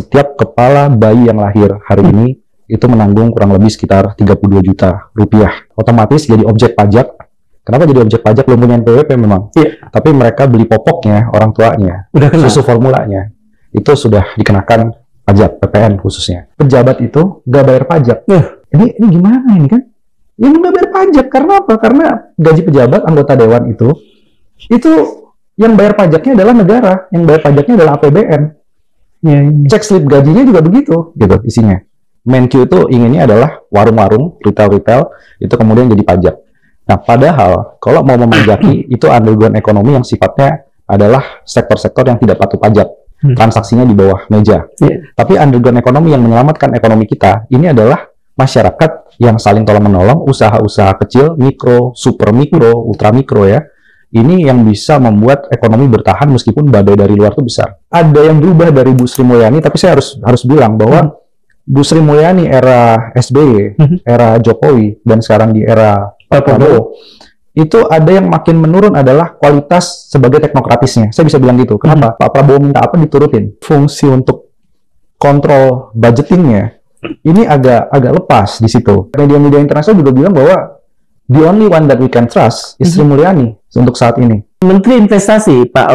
setiap kepala bayi yang lahir hari ini itu menanggung kurang lebih sekitar 32 juta rupiah. Otomatis jadi objek pajak. Kenapa jadi objek pajak? Belum punya NPWP memang. Iya. Tapi mereka beli popoknya, orang tuanya, Udah kena. susu formulanya, itu sudah dikenakan pajak, PPN khususnya. Pejabat itu nggak bayar pajak. Ini gimana ini kan? Ya nggak bayar pajak. Karena apa? Karena gaji pejabat, anggota dewan itu yang bayar pajaknya adalah negara, yang bayar pajaknya adalah APBN. Cek slip gajinya juga begitu, gitu isinya. Menq itu inginnya adalah warung-warung, retail-retail, itu kemudian jadi pajak. Nah, padahal kalau mau memajaki itu underground ekonomi yang sifatnya adalah sektor-sektor yang tidak patuh pajak. Transaksinya di bawah meja. Tapi underground ekonomi yang menyelamatkan ekonomi kita, ini adalah masyarakat yang saling tolong-menolong, usaha-usaha kecil, mikro, super mikro, ultra mikro ya. Ini yang bisa membuat ekonomi bertahan meskipun badai dari luar itu besar. Ada yang berubah dari Bu Sri Mulyani, tapi saya harus bilang bahwa Bu Sri Mulyani era SBY, era Jokowi, dan sekarang di era Pak Prabowo, itu ada yang makin menurun adalah kualitas sebagai teknokratisnya. Saya bisa bilang gitu. Kenapa? Pak Prabowo minta apa diturutin. Fungsi untuk kontrol budgetingnya ini agak lepas di situ. Media-media internasional juga bilang bahwa the only one that we can trust is Sri Mulyani untuk saat ini. Menteri Investasi Pak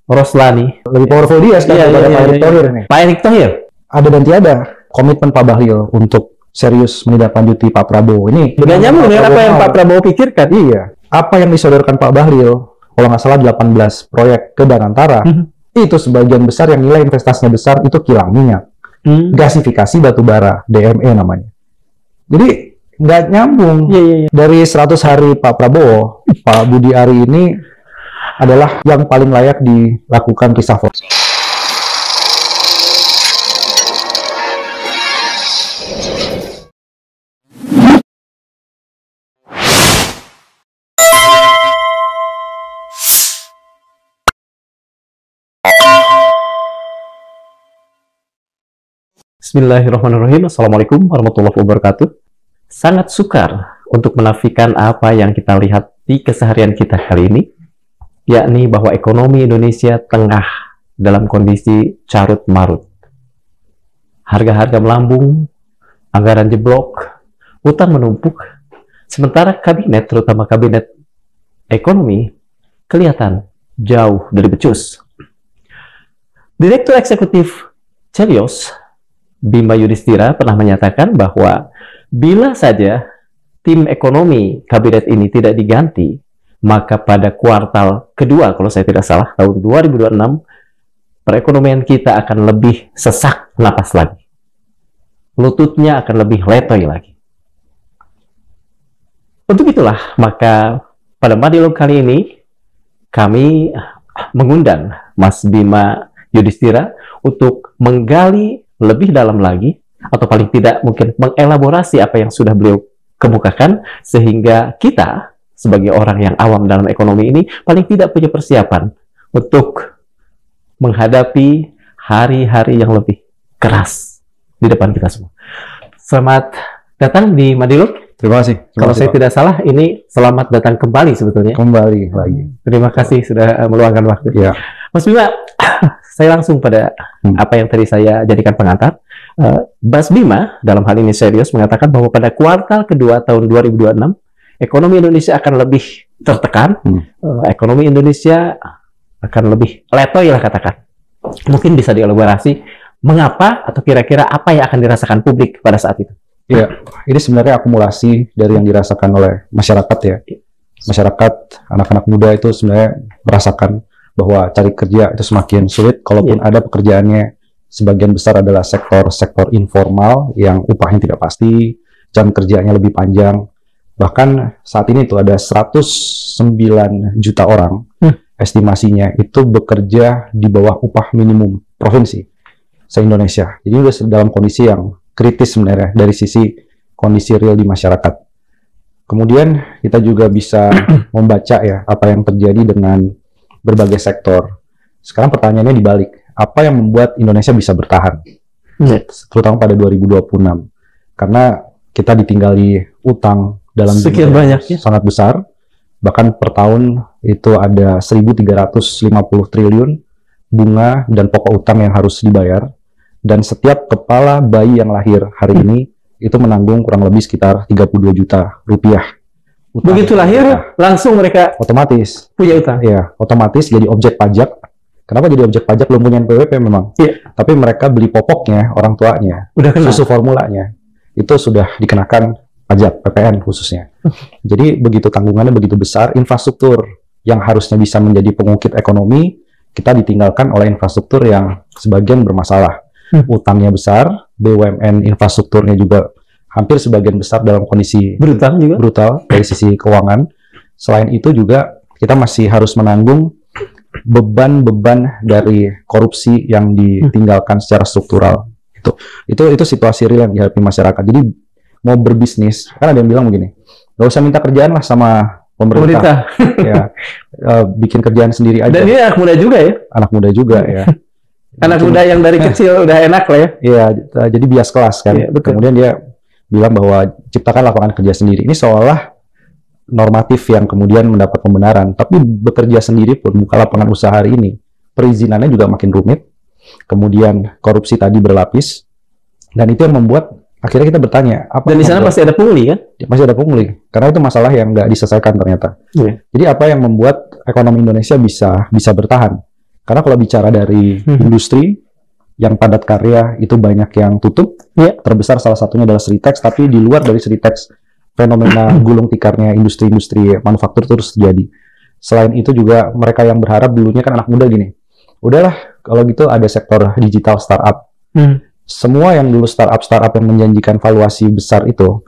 Roslani Lebih powerful dia sekarang daripada Pak Erick Thohir nih. Pak Erick Thohir. Ada dan tiada komitmen Pak Bahlil untuk serius menindaklanjuti Pak Prabowo ini. Nggak nyambung dengan apa yang Pak Prabowo pikirkan. Iya. Apa yang disodorkan Pak Bahlil, kalau nggak salah 18 proyek ke Danantara, itu sebagian besar yang nilai investasinya besar itu kilang minyak, gasifikasi batu bara, DME namanya. Jadi nggak nyambung. Dari 100 hari Pak Prabowo, Pak Budi Ari ini adalah yang paling layak dilakukan reshuffle. Bismillahirrahmanirrahim. Assalamualaikum warahmatullahi wabarakatuh. Sangat sukar untuk menafikan apa yang kita lihat di keseharian kita kali ini, yakni bahwa ekonomi Indonesia tengah dalam kondisi carut marut. Harga-harga melambung, anggaran jeblok, utang menumpuk, sementara kabinet, terutama kabinet ekonomi, kelihatan jauh dari becus. Direktur Eksekutif Celios, Bima Yudhistira, pernah menyatakan bahwa bila saja tim ekonomi kabinet ini tidak diganti, maka pada kuartal kedua, kalau saya tidak salah, tahun 2026, perekonomian kita akan lebih sesak napas lagi. Lututnya akan lebih letoy lagi. Untuk itulah, maka pada Madilog kali ini, kami mengundang Mas Bima Yudhistira untuk menggali lebih dalam lagi, atau paling tidak mungkin mengelaborasi apa yang sudah beliau kemukakan, sehingga kita sebagai orang yang awam dalam ekonomi ini paling tidak punya persiapan untuk menghadapi hari-hari yang lebih keras di depan kita semua. Selamat datang di Madilog. Terima kasih. Kalau saya tidak salah, ini selamat datang kembali sebetulnya. Kembali lagi. Terima kasih sudah meluangkan waktu. Ya. Mas Bima, saya langsung pada apa yang tadi saya jadikan pengantar. Mas Bima dalam hal ini serius mengatakan bahwa pada kuartal kedua tahun 2026 ekonomi Indonesia akan lebih tertekan, ekonomi Indonesia akan lebih letoy lah katakan. Mungkin bisa dielaborasi mengapa atau kira-kira apa yang akan dirasakan publik pada saat itu. Ya, ini sebenarnya akumulasi dari yang dirasakan oleh masyarakat ya. Masyarakat, anak-anak muda itu sebenarnya merasakan bahwa cari kerja itu semakin sulit, kalaupun ada pekerjaannya sebagian besar adalah sektor informal yang upahnya tidak pasti, jam kerjanya lebih panjang. Bahkan saat ini tuh ada 109 juta orang estimasinya itu bekerja di bawah upah minimum provinsi se-Indonesia. Jadi udah dalam kondisi yang kritis sebenarnya dari sisi kondisi real di masyarakat. Kemudian kita juga bisa membaca ya apa yang terjadi dengan berbagai sektor. Sekarang pertanyaannya dibalik. Apa yang membuat Indonesia bisa bertahan? Terutama pada 2026. Karena kita ditinggali utang dalam sekian banyak sangat besar. Bahkan per tahun itu ada 1.350 triliun bunga dan pokok utang yang harus dibayar. Dan setiap kepala bayi yang lahir hari ini itu menanggung kurang lebih sekitar 32 juta rupiah. Begitu lahir, langsung mereka otomatis punya utang. ya, otomatis jadi objek pajak. Kenapa jadi objek pajak? Belum punya NPWP memang. Iya. Tapi mereka beli popoknya, orang tuanya, Udah kena. susu formulanya, itu sudah dikenakan pajak PPN khususnya. Jadi begitu tanggungannya begitu besar, infrastruktur yang harusnya bisa menjadi pengungkit ekonomi, kita ditinggalkan oleh infrastruktur yang sebagian bermasalah. Utangnya besar, BUMN infrastrukturnya juga hampir sebagian besar dalam kondisi Berutang juga. brutal dari sisi keuangan. Selain itu juga kita masih harus menanggung beban-beban dari korupsi yang ditinggalkan secara struktural. Itu situasi real yang dihadapi masyarakat. Jadi mau berbisnis, kan ada yang bilang begini, nggak usah minta kerjaan lah sama pemerintah. Ya, bikin kerjaan sendiri aja. Dan dia anak muda juga ya. Anak muda juga ya. Anak muda yang dari kecil udah enak lah ya. Iya, jadi bias kelas kan. Iya, betul. Kemudian dia bilang bahwa ciptakan lapangan kerja sendiri. Ini seolah normatif yang kemudian mendapat pembenaran. Tapi bekerja sendiri pun, buka lapangan usaha hari ini, perizinannya juga makin rumit. Kemudian korupsi tadi berlapis. Dan itu yang membuat akhirnya kita bertanya. Dan di sana pasti ada pungli kan? Masih ada pungli. Karena itu masalah yang nggak diselesaikan ternyata. Iya. Jadi apa yang membuat ekonomi Indonesia bisa bertahan? Karena kalau bicara dari industri yang padat karya itu banyak yang tutup. Iya. Terbesar salah satunya adalah Sritex, tapi di luar dari Sritex fenomena gulung tikarnya industri-industri manufaktur terus terjadi. Selain itu juga mereka yang berharap dulunya kan anak muda gini. Udahlah kalau gitu ada sektor digital startup. Semua yang dulu startup yang menjanjikan valuasi besar itu,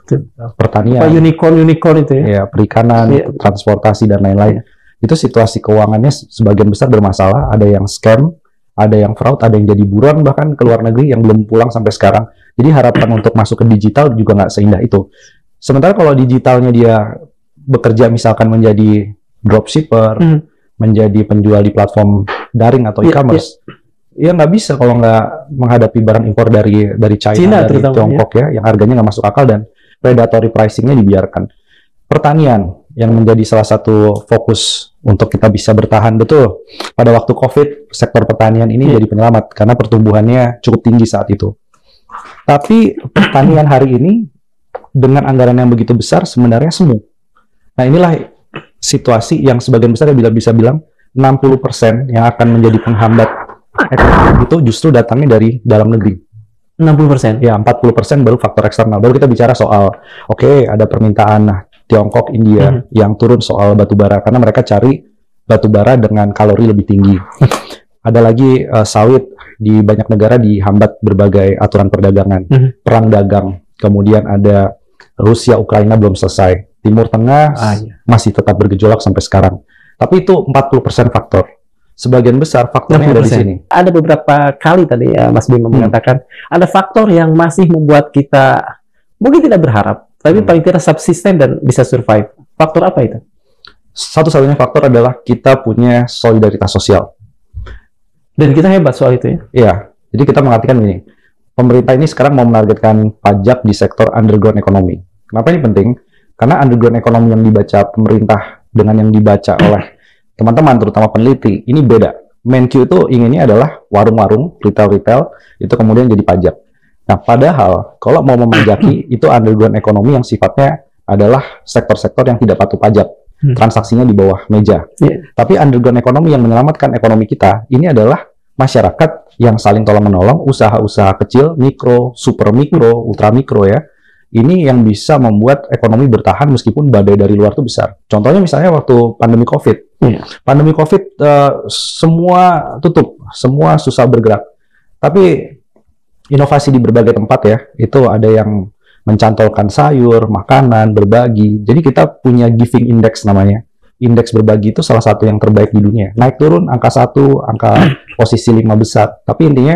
pertanian, unicorn itu ya. ya perikanan, transportasi dan lain-lain. Itu situasi keuangannya sebagian besar bermasalah. Ada yang scam, ada yang fraud, ada yang jadi buron bahkan ke luar negeri yang belum pulang sampai sekarang. Jadi harapan untuk masuk ke digital juga nggak seindah itu. Sementara kalau digitalnya dia bekerja misalkan menjadi dropshipper, menjadi penjual di platform daring atau e-commerce, ya nggak bisa kalau nggak menghadapi barang impor dari China dari Tiongkok ya, yang harganya nggak masuk akal dan predatory pricingnya dibiarkan. Pertanian yang menjadi salah satu fokus untuk kita bisa bertahan betul. Pada waktu COVID, sektor pertanian ini jadi penyelamat karena pertumbuhannya cukup tinggi saat itu. Tapi pertanian hari ini dengan anggaran yang begitu besar sebenarnya semu. Nah inilah situasi yang sebagian besar bila bisa bilang 60% yang akan menjadi penghambat ekonomi itu justru datangnya dari dalam negeri. 60%? Ya, 40% baru faktor eksternal. Baru kita bicara soal, oke, ada permintaan Tiongkok, India yang turun soal batu bara karena mereka cari batu bara dengan kalori lebih tinggi. Ada lagi sawit di banyak negara dihambat berbagai aturan perdagangan, perang dagang. Kemudian ada Rusia, Ukraina belum selesai. Timur Tengah masih tetap bergejolak sampai sekarang. Tapi itu 40% faktor. Sebagian besar faktornya ada di sini. Ada beberapa kali tadi ya Mas Bima mengatakan ada faktor yang masih membuat kita mungkin tidak berharap, tapi paling tidak subsisten dan bisa survive. Faktor apa itu? Satu-satunya faktor adalah kita punya solidaritas sosial. Dan kita hebat soal itu ya? Iya. Jadi kita mengartikan ini. Pemerintah ini sekarang mau menargetkan pajak di sektor underground ekonomi. Kenapa ini penting? Karena underground ekonomi yang dibaca pemerintah dengan yang dibaca oleh teman-teman, terutama peneliti, ini beda. Menq itu inginnya adalah warung-warung, retail-retail, itu kemudian jadi pajak. Nah, padahal kalau mau memajaki, itu underground ekonomi yang sifatnya adalah sektor-sektor yang tidak patuh pajak. Transaksinya di bawah meja. Tapi underground ekonomi yang menyelamatkan ekonomi kita, ini adalah masyarakat yang saling tolong-menolong, usaha-usaha kecil, mikro, super mikro, ultra mikro ya. Ini yang bisa membuat ekonomi bertahan meskipun badai dari luar itu besar. Contohnya misalnya waktu pandemi COVID. Pandemi COVID semua tutup, semua susah bergerak. Tapi inovasi di berbagai tempat ya, itu ada yang mencantolkan sayur, makanan, berbagi. Jadi kita punya giving index namanya. Indeks berbagi itu salah satu yang terbaik di dunia. Naik turun angka 1, angka posisi 5 besar. Tapi intinya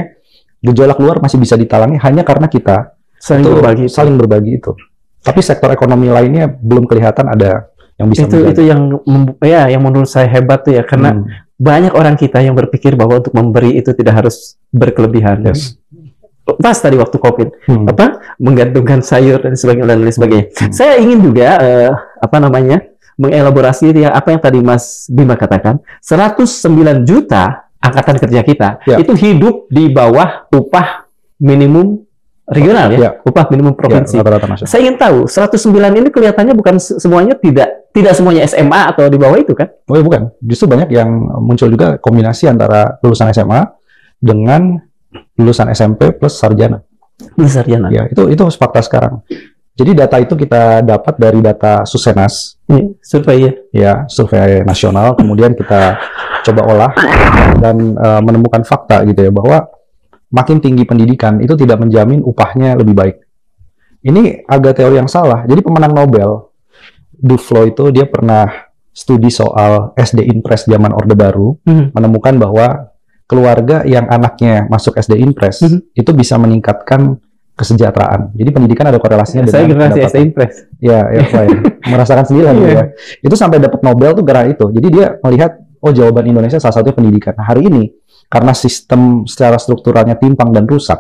gejolak luar masih bisa ditalangi hanya karena kita saling berbagi itu. Tapi sektor ekonomi lainnya belum kelihatan ada yang bisa itu yang menurut saya hebat tuh ya, karena banyak orang kita yang berpikir bahwa untuk memberi itu tidak harus berkelebihan. Pas tadi waktu COVID, menggantungkan sayur dan sebagainya. Saya ingin juga mengelaborasi apa yang tadi Mas Bima katakan. 109 juta angkatan kerja kita itu hidup di bawah upah minimum regional ya, Ya. upah minimum Ya, provinsi. rata-rata nasional. Saya ingin tahu 109 ini kelihatannya bukan semuanya tidak semuanya SMA atau di bawah itu kan? Oh ya, bukan. Justru banyak yang muncul juga kombinasi antara lulusan SMA dengan lulusan SMP plus sarjana. Sarjana. Ya, itu fakta sekarang. Jadi data itu kita dapat dari data Susenas, Iya, survei ya. ya, survei nasional. Kemudian kita coba olah dan menemukan fakta gitu ya, bahwa makin tinggi pendidikan itu tidak menjamin upahnya lebih baik. Ini agak teori yang salah. Jadi pemenang Nobel, Duflo itu dia pernah studi soal SD Impres zaman Orde Baru, menemukan bahwa keluarga yang anaknya masuk SD Impres itu bisa meningkatkan kesejahteraan. Jadi pendidikan ada korelasinya Saya dengan generasi SD pendapatan. Impres. Ya, fine. Merasakan sendiri lah gitu Iya. ya. Itu sampai dapat Nobel tuh gara itu. Jadi dia melihat, oh jawaban Indonesia salah satunya pendidikan. Nah, hari ini karena sistem secara strukturalnya timpang dan rusak,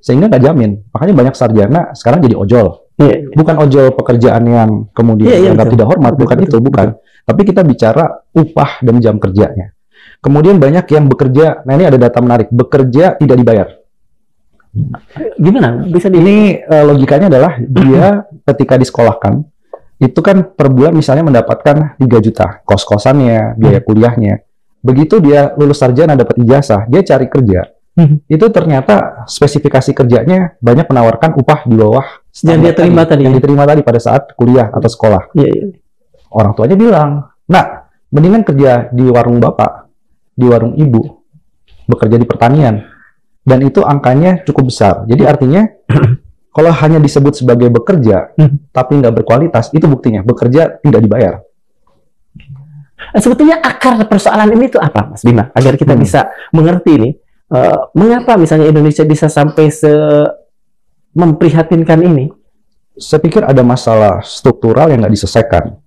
sehingga nggak jamin. Makanya banyak sarjana sekarang jadi ojol. Iya. Bukan ojol pekerjaan yang kemudian dianggap betul. tidak hormat, Betul, bukan betul, itu, bukan. Tapi kita bicara upah dan jam kerjanya. Kemudian banyak yang bekerja, nah ini ada data menarik, bekerja tidak dibayar. Gimana? Bisa di Ini logikanya adalah dia ketika disekolahkan, itu kan per bulan misalnya mendapatkan 3 juta, kos-kosannya, biaya kuliahnya. Begitu dia lulus sarjana dapat ijazah, dia cari kerja. Itu ternyata spesifikasi kerjanya banyak menawarkan upah di bawah yang dia terima tadi. yang diterima tadi pada saat kuliah atau sekolah. Iya, iya. Orang tuanya bilang, "Nak, mendingan kerja di warung bapak, di warung ibu, bekerja di pertanian." Dan itu angkanya cukup besar. Jadi artinya kalau hanya disebut sebagai bekerja tapi nggak berkualitas, itu buktinya bekerja tidak dibayar. Sebetulnya akar persoalan ini itu apa, Mas Bima? Agar kita bisa mengerti ini, mengapa misalnya Indonesia bisa sampai memprihatinkan ini? Saya pikir ada masalah struktural yang nggak diselesaikan.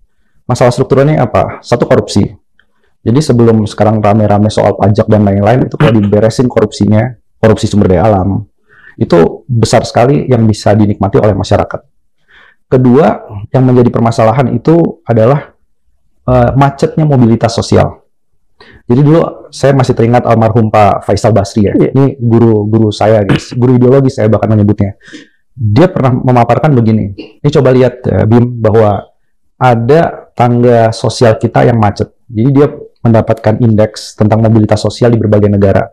Masalah strukturalnya apa? Satu, korupsi. Jadi sebelum sekarang rame-rame soal pajak dan lain-lain, itu kalau diberesin korupsinya, korupsi sumber daya alam, itu besar sekali yang bisa dinikmati oleh masyarakat. Kedua, yang menjadi permasalahan itu adalah macetnya mobilitas sosial. Jadi dulu saya masih teringat almarhum Pak Faisal Basri ya. Ini guru saya, guys. Guru ideologi saya bahkan menyebutnya. Dia pernah memaparkan begini. Ini coba lihat Bim, bahwa ada tangga sosial kita yang macet. Jadi dia mendapatkan indeks tentang mobilitas sosial di berbagai negara.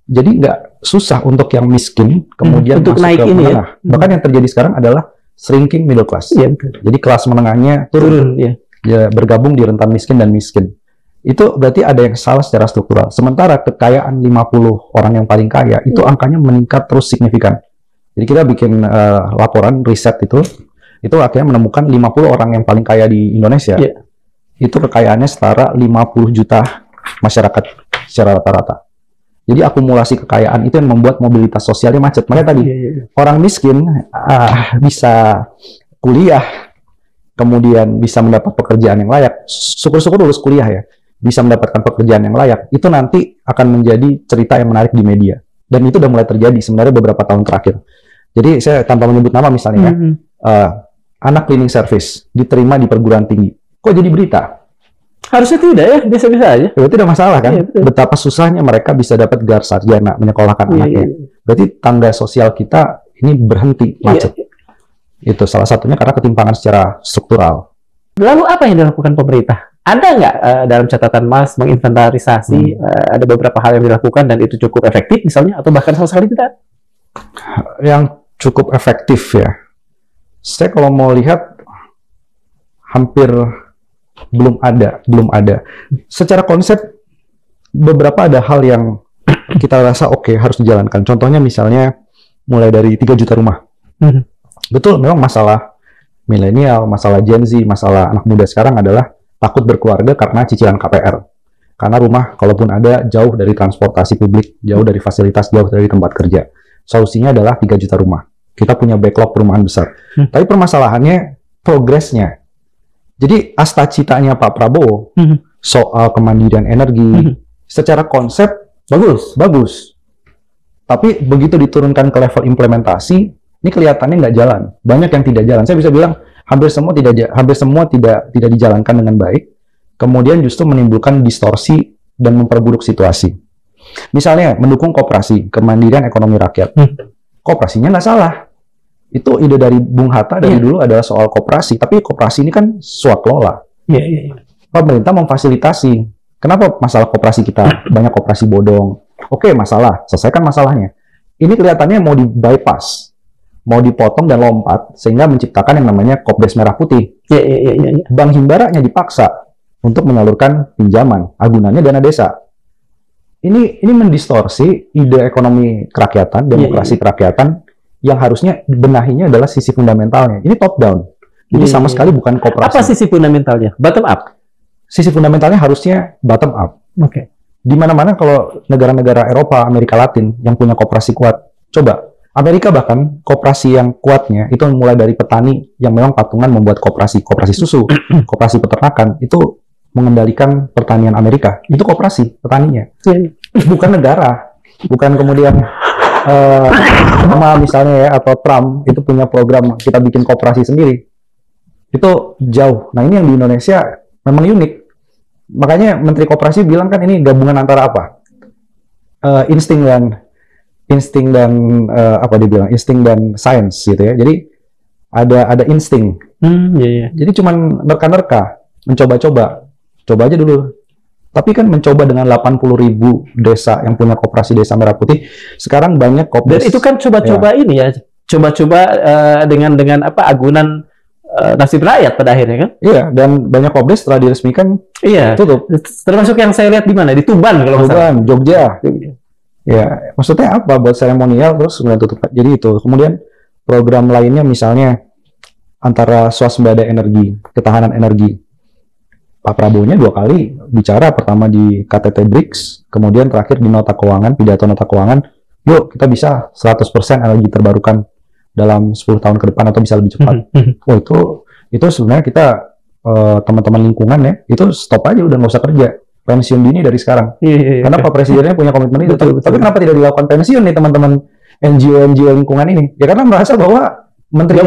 Jadi nggak susah untuk yang miskin kemudian untuk masuk naik ke ini menengah. Bahkan yang terjadi sekarang adalah shrinking middle class. Jadi kelas menengahnya turun. Ya, bergabung di rentan miskin dan miskin. Itu berarti ada yang salah secara struktural. Sementara kekayaan 50 orang yang paling kaya, itu angkanya meningkat terus signifikan. Jadi kita bikin laporan riset itu akhirnya menemukan 50 orang yang paling kaya di Indonesia. Itu kekayaannya setara 50 juta masyarakat secara rata-rata. Jadi akumulasi kekayaan itu yang membuat mobilitas sosialnya macet. Makanya tadi, orang miskin bisa kuliah, kemudian bisa mendapat pekerjaan yang layak. Syukur-syukur lulus kuliah ya, bisa mendapatkan pekerjaan yang layak. Itu nanti akan menjadi cerita yang menarik di media. Dan itu udah mulai terjadi sebenarnya beberapa tahun terakhir. Jadi saya tanpa menyebut nama misalnya anak cleaning service diterima di perguruan tinggi. Kok jadi berita? Harusnya tidak ya, bisa-bisa aja. Berarti tidak masalah kan? Iya, Betapa susahnya mereka bisa dapat gelar sarjana menyekolahkan anaknya. Berarti tangga sosial kita ini berhenti macet. Itu salah satunya karena ketimpangan secara struktural. Lalu apa yang dilakukan pemerintah? Ada nggak dalam catatan Mas menginventarisasi ada beberapa hal yang dilakukan dan itu cukup efektif misalnya, atau bahkan sama sekali tidak? Yang cukup efektif ya. Saya kalau mau lihat hampir belum ada. Secara konsep beberapa ada hal yang kita rasa oke, harus dijalankan. Contohnya misalnya mulai dari 3 juta rumah. Betul, memang masalah milenial, masalah Gen Z, masalah anak muda sekarang adalah takut berkeluarga karena cicilan KPR. Karena rumah, kalaupun ada, jauh dari transportasi publik, jauh dari fasilitas, jauh dari tempat kerja. Solusinya adalah 3 juta rumah. Kita punya backlog perumahan besar. Tapi permasalahannya, progresnya. Jadi, asta citanya Pak Prabowo, soal kemandirian energi, secara konsep, bagus. Tapi, begitu diturunkan ke level implementasi, ini kelihatannya nggak jalan. Banyak yang tidak jalan. Saya bisa bilang hampir semua tidak dijalankan dengan baik. Kemudian justru menimbulkan distorsi dan memperburuk situasi. Misalnya mendukung koperasi, kemandirian ekonomi rakyat. Koperasinya nggak salah. Itu ide dari Bung Hatta dari dulu adalah soal koperasi. Tapi koperasi ini kan swakelola. Pemerintah memfasilitasi. Kenapa masalah koperasi kita banyak koperasi bodong? Oke, masalah. Selesaikan masalahnya. Ini kelihatannya mau di bypass, mau dipotong dan lompat sehingga menciptakan yang namanya Kopdes Merah Putih. Bank Himbaranya dipaksa untuk menyalurkan pinjaman, agunannya dana desa. Ini mendistorsi ide ekonomi kerakyatan, demokrasi kerakyatan yang harusnya benahinya adalah sisi fundamentalnya. Ini top down. Jadi sama sekali bukan koperasi. Apa sisi fundamentalnya? Bottom up? Sisi fundamentalnya harusnya bottom up. Di mana-mana kalau negara-negara Eropa, Amerika Latin yang punya koperasi kuat, coba Amerika bahkan koperasi yang kuatnya itu mulai dari petani yang memang patungan membuat koperasi susu, koperasi peternakan itu mengendalikan pertanian Amerika. Itu koperasi petaninya, bukan negara, bukan kemudian sama misalnya ya atau Trump itu punya program kita bikin koperasi sendiri. Itu jauh. Nah ini yang di Indonesia memang unik. Makanya Menteri Koperasi bilang kan ini gabungan antara apa? Insting dan apa dia bilang? Insting dan science gitu ya. Jadi ada insting. Jadi cuman nerka-nerka, mencoba-coba. Coba aja dulu. Tapi kan mencoba dengan 80.000 desa yang punya koperasi Desa Merah Putih. Sekarang banyak kopdes. Dan itu kan coba-coba ini ya. Coba-coba dengan apa agunan nasib rakyat pada akhirnya kan? Iya, dan banyak kopdes setelah diresmikan tutup. Termasuk yang saya lihat di mana? Di Tuban kalau nggak salah. Jogja. Ya, maksudnya apa? Buat seremonial terus kemudian tutup. Jadi itu. Kemudian program lainnya misalnya antara swasembada energi, ketahanan energi. Pak Prabowo-nya 2 kali bicara, pertama di KTT BRICS, kemudian terakhir di nota keuangan, pidato nota keuangan, yuk kita bisa 100% energi terbarukan dalam 10 tahun ke depan atau bisa lebih cepat. Itu sebenarnya kita teman-teman lingkungan ya, itu stop aja, udah nggak usah kerja. Pensiun dini dari sekarang. Karena Pak Presidennya punya komitmen itu. Tapi kenapa tidak dilakukan pensiun nih teman-teman NGO lingkungan ini? Ya karena merasa bahwa Menteri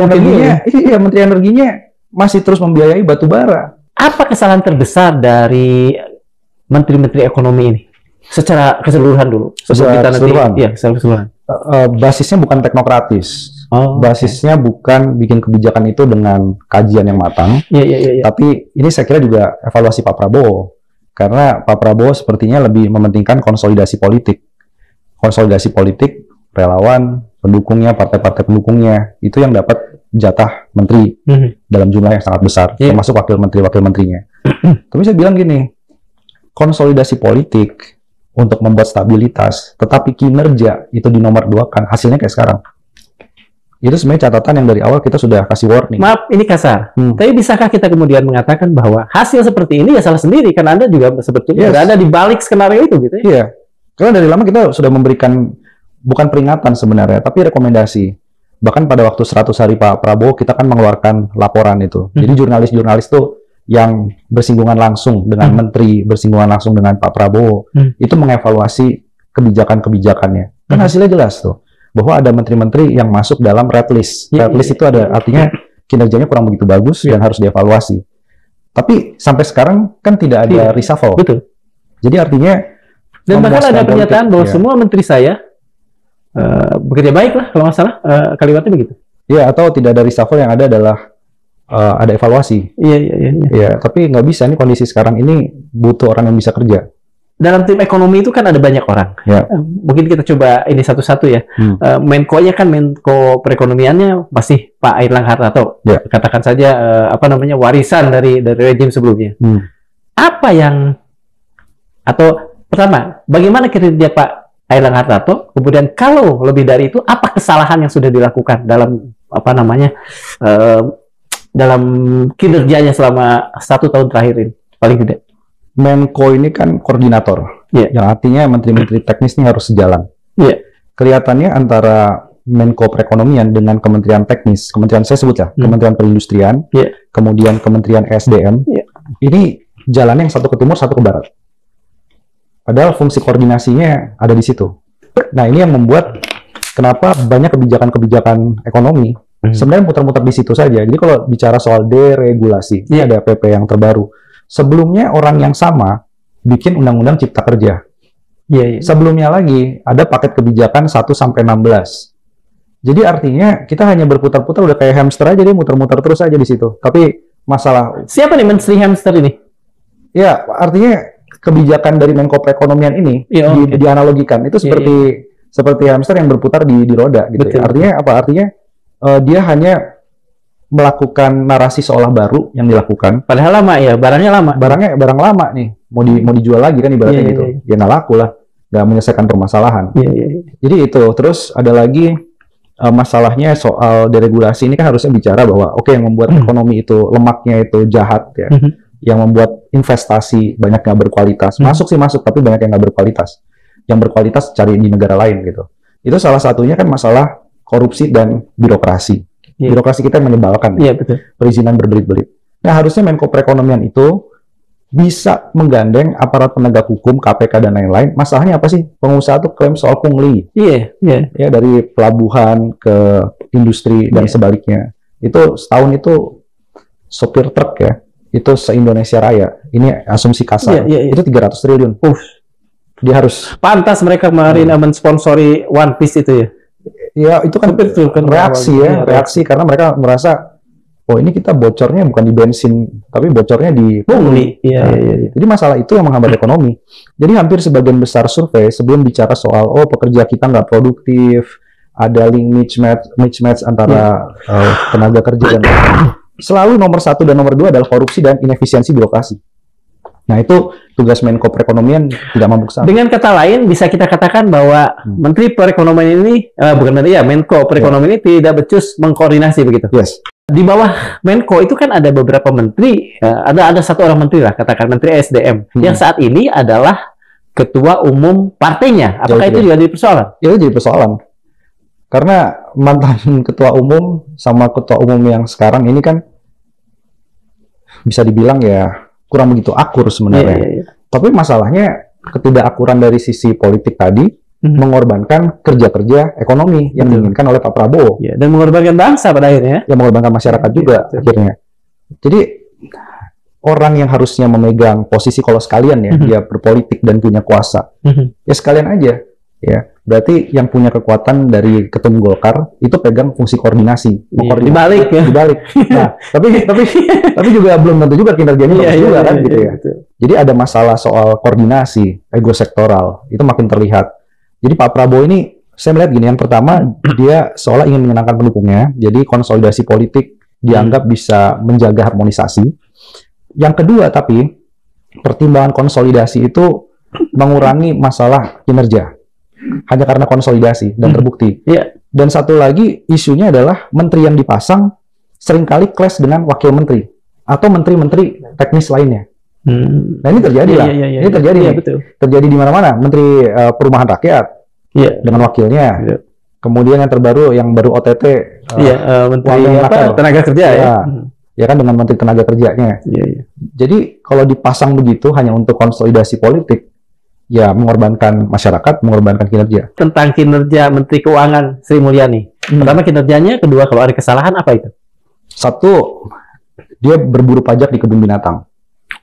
Energinya masih terus membiayai batu bara. Apa kesalahan terbesar dari menteri-menteri ekonomi ini? Secara keseluruhan dulu. Secara keseluruhan? Iya, secara keseluruhan. Basisnya bukan teknokratis. Basisnya bukan bikin kebijakan itu dengan kajian yang matang. Tapi ini saya kira juga evaluasi Pak Prabowo. Karena Pak Prabowo sepertinya lebih mementingkan konsolidasi politik. Konsolidasi politik, relawan, pendukungnya, partai-partai pendukungnya, itu yang dapat jatah menteri dalam jumlah yang sangat besar, termasuk wakil menterinya. Tapi saya bilang gini, konsolidasi politik untuk membuat stabilitas, tetapi kinerja itu di nomor 2 kan, hasilnya kayak sekarang. Itu sebenarnya catatan yang dari awal kita sudah kasih warning. Maaf, ini kasar. Tapi bisakah kita kemudian mengatakan bahwa hasil seperti ini ya salah sendiri, karena Anda juga sebetulnya berada di balik skenario itu, gitu ya? Iya, karena dari lama kita sudah memberikan bukan peringatan sebenarnya, tapi rekomendasi. Bahkan pada waktu 100 hari Pak Prabowo, kita kan mengeluarkan laporan itu. Jadi jurnalis-jurnalis tuh yang bersinggungan langsung dengan menteri, bersinggungan langsung dengan Pak Prabowo, itu mengevaluasi kebijakan-kebijakannya. Kan hasilnya jelas tuh, bahwa ada menteri-menteri yang masuk dalam red list. Red list itu ada artinya kinerjanya kurang begitu bagus dan harus dievaluasi. Tapi sampai sekarang kan tidak ada reshuffle. Betul. Jadi artinya dan bahkan ada pernyataan bahwa semua menteri saya bekerja baik lah, kalau nggak salah kalimatnya begitu. Iya, atau tidak ada reshuffle, yang ada adalah ada evaluasi. Iya, tapi nggak bisa, ini kondisi sekarang ini butuh orang yang bisa kerja. Dalam tim ekonomi itu kan ada banyak orang. Mungkin kita coba ini satu-satu ya. Menko-nya kan Menko perekonomiannya masih Pak Airlangga Hartarto. Katakan saja warisan dari rejim sebelumnya. Apa yang atau pertama, bagaimana kinerja Pak Airlangga Hartarto? Kemudian kalau lebih dari itu, apa kesalahan yang sudah dilakukan dalam dalam kinerjanya selama 1 tahun terakhir ini paling tidak? Menko ini kan koordinator, yang artinya menteri-menteri teknis ini harus sejalan. Kelihatannya antara Menko Perekonomian dengan Kementerian Teknis, Kementerian saya sebut ya, Kementerian Perindustrian, kemudian Kementerian SDM, ini jalannya yang satu ke timur, satu ke barat. Padahal fungsi koordinasinya ada di situ. Nah, ini yang membuat kenapa banyak kebijakan-kebijakan ekonomi sebenarnya muter-muter di situ saja. Jadi kalau bicara soal deregulasi, ini ada PP yang terbaru. Sebelumnya orang yang sama bikin Undang-Undang Cipta Kerja. Sebelumnya lagi ada paket kebijakan 1 sampai 16. Jadi artinya kita hanya berputar-putar, udah kayak hamster aja, dia muter-muter terus aja di situ. Tapi masalah Siapa nih menteri hamster ini? ya artinya kebijakan dari Menko Perekonomian ini Iya, oke. dianalogikan itu seperti hamster yang berputar di roda gitu. Betul. Ya. Artinya apa? Artinya dia hanya melakukan narasi seolah baru yang dilakukan. Padahal lama ya, barangnya lama. Barang lama nih, mau dijual lagi kan ibaratnya Iya, gitu. iya. Ya nggak laku lah, nggak menyelesaikan permasalahan. Iya, iya. Jadi itu. Terus ada lagi masalahnya soal deregulasi ini kan harusnya bicara bahwa oke, yang membuat ekonomi itu lemaknya itu jahat ya, yang membuat investasi banyak yang berkualitas. Masuk sih masuk, tapi banyak yang nggak berkualitas. Yang berkualitas cari di negara lain gitu. Itu salah satunya kan masalah korupsi dan birokrasi. Iya. Birokrasi kita menyebalkan. Iya, betul. Perizinan berbelit-belit. Nah, harusnya Menko Perekonomian itu bisa menggandeng aparat penegak hukum, KPK dan lain-lain. Masalahnya apa sih? Pengusaha tuh klaim soal pungli. Iya, iya. Ya, dari pelabuhan ke industri dan Iya. sebaliknya. Itu setahun itu sopir truk ya. Itu se-Indonesia Raya. Ini asumsi kasar. Iya, iya, iya. Itu 300 triliun. Dia harus Pantas mereka kemarin mensponsori One Piece itu ya. ya itu kan Sopir tuh kan reaksi ya, Iya, reaksi karena mereka merasa oh ini kita bocornya bukan di bensin, tapi bocornya di Pungli. Iya, Nah, iya, iya. Jadi masalah itu yang menghambat ekonomi. Jadi hampir sebagian besar survei sebelum bicara soal pekerja kita nggak produktif, ada link mismatch antara tenaga kerja dan selalu nomor 1 dan nomor 2 adalah korupsi dan inefisiensi birokrasi. Nah itu tugas Menko Perekonomian tidak mampu kesana. Dengan kata lain, bisa kita katakan bahwa Menteri Perekonomian ini, bukan Menteri ya, Menko Perekonomian ini tidak becus mengkoordinasi begitu. Yes. Di bawah Menko itu kan ada beberapa menteri, ada satu orang menteri lah, katakan Menteri SDM, yang saat ini adalah ketua umum partainya. Apakah itu juga jadi persoalan? Itu jadi persoalan. Karena mantan ketua umum sama ketua umum yang sekarang ini kan bisa dibilang ya kurang begitu akur sebenarnya. Iya, iya. Tapi masalahnya ketidakakuran dari sisi politik tadi mengorbankan kerja-kerja ekonomi yang diinginkan oleh Pak Prabowo. Ya, dan mengorbankan bangsa pada akhirnya. Yang mengorbankan masyarakat juga akhirnya. Jadi orang yang harusnya memegang posisi kalau sekalian ya dia berpolitik dan punya kuasa, ya sekalian aja ya. Berarti yang punya kekuatan dari ketum Golkar itu pegang fungsi koordinasi, Dibalik ya. dibalik. Nah, tapi juga belum tentu juga kinerjanya bagus juga kan gitu ya. Betul. Jadi ada masalah soal koordinasi, ego sektoral itu makin terlihat. Jadi Pak Prabowo ini saya melihat gini, yang pertama dia seolah ingin menyenangkan pendukungnya, jadi konsolidasi politik dianggap bisa menjaga harmonisasi. Yang kedua tapi pertimbangan konsolidasi itu mengurangi masalah kinerja hanya karena konsolidasi dan terbukti. Iya. Dan satu lagi isunya adalah menteri yang dipasang seringkali clash dengan wakil menteri atau menteri-menteri teknis lainnya. Nah ini terjadi lah. Ini terjadi nih. Betul. Terjadi di mana-mana. Menteri Perumahan Rakyat dengan wakilnya. Iya. Kemudian yang terbaru yang baru OTT. Menteri Tenaga Kerja ya. Ya kan dengan Menteri Tenaga Kerjanya. Iya. Jadi kalau dipasang begitu hanya untuk konsolidasi politik, ya mengorbankan masyarakat, mengorbankan kinerja. Tentang kinerja Menteri Keuangan Sri Mulyani. Pertama kinerjanya, kedua kalau ada kesalahan apa itu? Satu, dia berburu pajak di kebun binatang.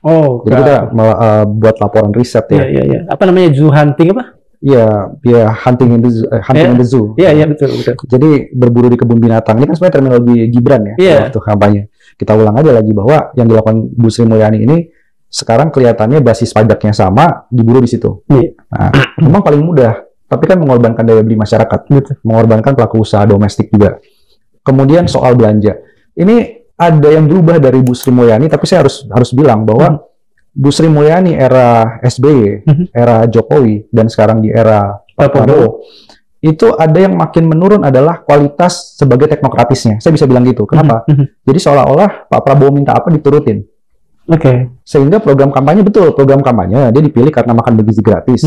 Oh, jadi kita buat laporan riset ya. Iya. Apa namanya, zoo hunting apa? Iya, hunting in the zoo. Iya, betul. Jadi berburu di kebun binatang. Ini kan sebenarnya terminologi Gibran ya. Iya. Waktu kampanye. Kita ulang aja lagi bahwa yang dilakukan Bu Sri Mulyani ini sekarang kelihatannya basis pajaknya sama, diburu di situ. Iya. Nah, memang paling mudah, tapi kan mengorbankan daya beli masyarakat, mengorbankan pelaku usaha domestik juga. Kemudian soal belanja, ini ada yang berubah dari Bu Sri Mulyani, tapi saya harus bilang bahwa Bu Sri Mulyani era SBY, era Jokowi, dan sekarang di era Pak Prabowo, itu ada yang makin menurun adalah kualitas sebagai teknokratisnya. Saya bisa bilang gitu. Kenapa? Jadi seolah-olah Pak Prabowo minta apa diturutin. Sehingga program kampanye program kampanye dia dipilih karena makan bergizi gratis.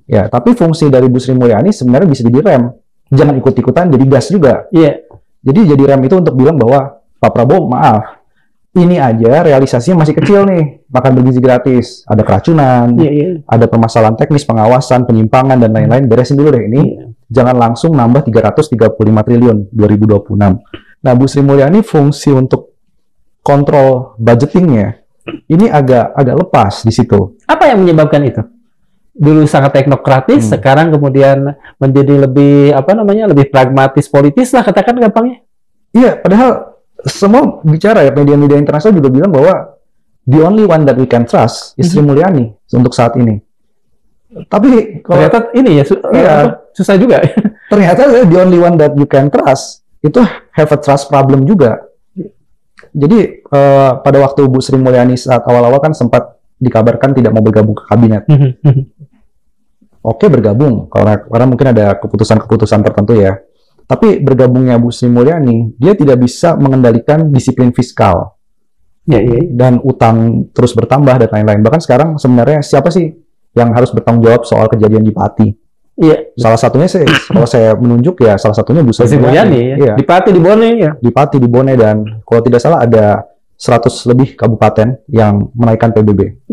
Ya, tapi fungsi dari Bu Sri Mulyani sebenarnya bisa jadi rem. Jangan ikut-ikutan jadi gas juga. Iya. Jadi jadi rem itu untuk bilang bahwa Pak Prabowo maaf, ini aja realisasinya masih kecil nih, makan bergizi gratis, ada keracunan, ada permasalahan teknis, pengawasan, penyimpangan dan lain-lain, beresin dulu deh ini. Jangan langsung nambah 335 triliun 2026. Nah, Bu Sri Mulyani fungsi untuk kontrol budgetingnya ini agak lepas di situ. Apa yang menyebabkan itu? dulu sangat teknokratis, sekarang kemudian menjadi lebih lebih pragmatis politis lah, katakan gampangnya. Iya, padahal semua bicara ya, media-media internasional juga bilang bahwa the only one that we can trust is Sri Mulyani untuk saat ini. Tapi kalau ternyata ini ya susah juga. Ternyata the only one that you can trust itu have a trust problem juga. Jadi pada waktu Bu Sri Mulyani saat awal-awal kan sempat dikabarkan tidak mau bergabung ke kabinet. Oke, bergabung karena mungkin ada keputusan-keputusan tertentu ya. Tapi bergabungnya Bu Sri Mulyani, dia tidak bisa mengendalikan disiplin fiskal. Dan utang terus bertambah dan lain-lain. Bahkan sekarang sebenarnya siapa sih yang harus bertanggung jawab soal kejadian di Pati? Iya. Salah satunya kalau saya menunjuk ya salah satunya Bu Sri Mulyani. Iya. Di Pati, di Bone ya. Di Pati, di Bone, dan kalau tidak salah ada 100 lebih kabupaten yang menaikkan PBB.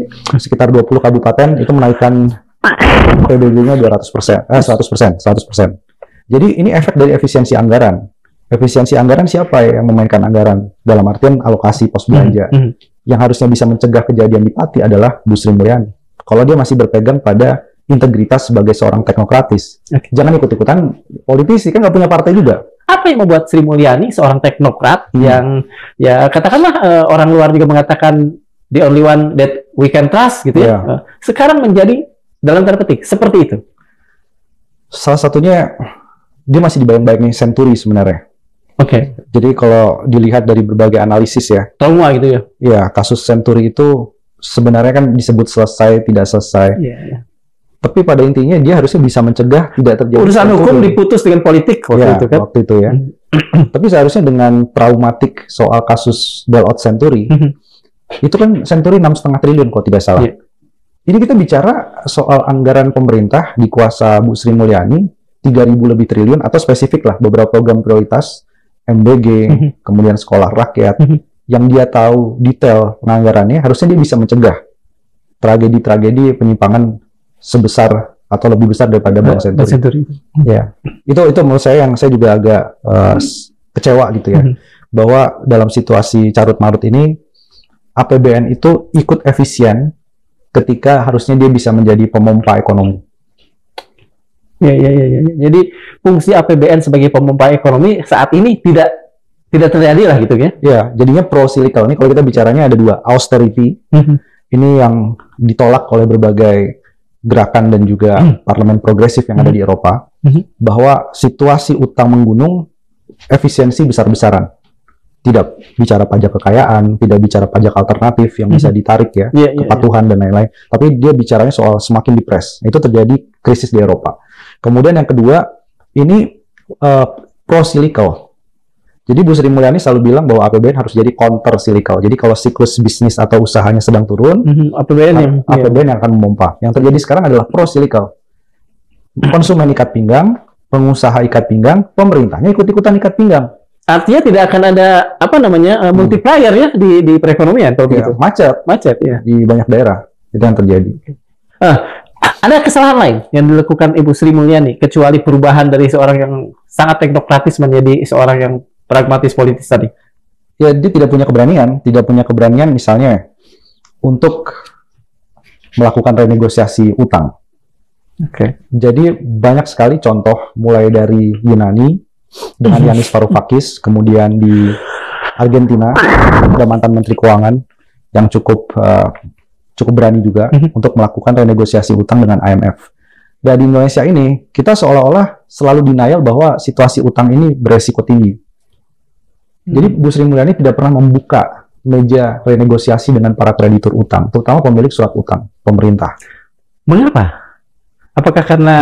Sekitar 20 kabupaten itu menaikkan PBB-nya 100%. Jadi ini efek dari efisiensi anggaran. Efisiensi anggaran siapa yang memainkan anggaran? Dalam artian alokasi pos belanja. Yang harusnya bisa mencegah kejadian di Pati adalah Bu Sri Mulyani. Kalau dia masih berpegang pada integritas sebagai seorang teknokratis. Jangan ikut-ikutan politisi, kan nggak punya partai juga. Apa yang membuat Sri Mulyani, seorang teknokrat yang ya katakanlah orang luar juga mengatakan the only one that we can trust gitu ya, sekarang menjadi dalam tanda petik seperti itu? Salah satunya dia masih dibayang-bayangin Senturi sebenarnya. Oke. Jadi kalau dilihat dari berbagai analisis ya, trauma gitu ya. Ya, kasus Senturi itu sebenarnya kan disebut selesai, tidak selesai. Tapi pada intinya dia harusnya bisa mencegah tidak terjadi urusan hukum diputus dengan politik waktu itu kan. Waktu itu ya. Tapi seharusnya dengan traumatik soal kasus bailout Senturi, itu kan Senturi 6,5 triliun kalau tidak salah. Ini kita bicara soal anggaran pemerintah di kuasa Bu Sri Mulyani 3.000 lebih triliun, atau spesifik lah beberapa program prioritas MBG, kemudian sekolah rakyat, yang dia tahu detail penganggarannya, harusnya dia bisa mencegah tragedi-tragedi penyimpangan sebesar atau lebih besar daripada Bank Senturi. Ya, itu menurut saya yang saya juga agak kecewa gitu ya, bahwa dalam situasi carut marut ini APBN itu ikut efisien ketika harusnya dia bisa menjadi pemompa ekonomi. Ya. Jadi fungsi APBN sebagai pemompa ekonomi saat ini tidak terjadi lah gitu ya. Ya, jadinya pro-cyclical. Ini kalau kita bicaranya ada dua, austerity. Ini yang ditolak oleh berbagai gerakan dan juga parlemen progresif yang ada di Eropa, bahwa situasi utang menggunung, efisiensi besar-besaran. Tidak bicara pajak kekayaan, tidak bicara pajak alternatif yang bisa ditarik ya, kepatuhan dan lain-lain. Tapi dia bicaranya soal semakin depres. Itu terjadi krisis di Eropa. Kemudian yang kedua, ini pro-cyclical. Jadi Bu Sri Mulyani selalu bilang bahwa APBN harus jadi counter-cyclical. Jadi kalau siklus bisnis atau usahanya sedang turun, APBN yang akan memompa. Yang terjadi sekarang adalah pro-cyclical. Konsumen ikat pinggang, pengusaha ikat pinggang, pemerintahnya ikut-ikutan ikat pinggang. Artinya tidak akan ada multiplier ya di perekonomian kalau begitu. Macet ya di banyak daerah itu yang terjadi. Ada kesalahan lain yang dilakukan Ibu Sri Mulyani kecuali perubahan dari seorang yang sangat teknokratis menjadi seorang yang pragmatis politis tadi? Ya, dia tidak punya keberanian misalnya untuk melakukan renegosiasi utang. Jadi banyak sekali contoh, mulai dari Yunani dengan Yanis Varoufakis, kemudian di Argentina ada mantan Menteri Keuangan yang cukup berani juga untuk melakukan renegosiasi utang dengan IMF. Dan di Indonesia ini kita seolah-olah selalu denial bahwa situasi utang ini beresiko tinggi. Jadi Bu Sri Mulyani tidak pernah membuka meja renegosiasi dengan para kreditur utang, terutama pemilik surat utang pemerintah. Mengapa? Apakah karena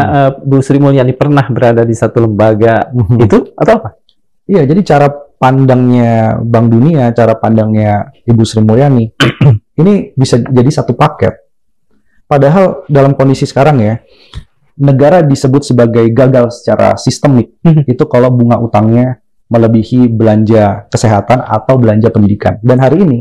Bu Sri Mulyani pernah berada di satu lembaga itu atau apa? Iya, jadi cara pandangnya Bank Dunia, cara pandangnya Ibu Sri Mulyani ini bisa jadi satu paket. Padahal dalam kondisi sekarang ya, negara disebut sebagai gagal secara sistemik itu kalau bunga utangnya melebihi belanja kesehatan atau belanja pendidikan. Dan hari ini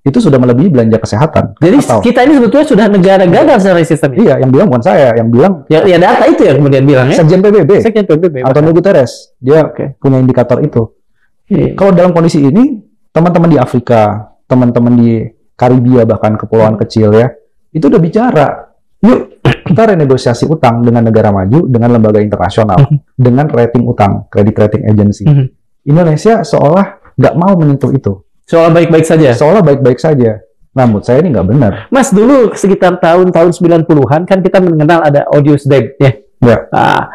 itu sudah melebihi belanja kesehatan. Jadi kita ini sebetulnya sudah negara gagal secara sistem. Iya, yang bilang bukan saya, yang bilang ya data itu ya kemudian bilang ya. Sekjen PBB. Antonio Guterres, dia punya indikator itu. Kalau dalam kondisi ini, teman-teman di Afrika, teman-teman di Karibia, bahkan kepulauan kecil ya, itu udah bicara, yuk Kita renegosiasi utang dengan negara maju, dengan lembaga internasional, dengan rating utang, credit rating agency. Indonesia seolah nggak mau menyentuh itu. Seolah baik-baik saja. Seolah baik-baik saja. Nah, menurut saya ini nggak benar. Mas, dulu sekitar tahun-tahun 90-an kan kita mengenal ada odious debt, ya. Ya.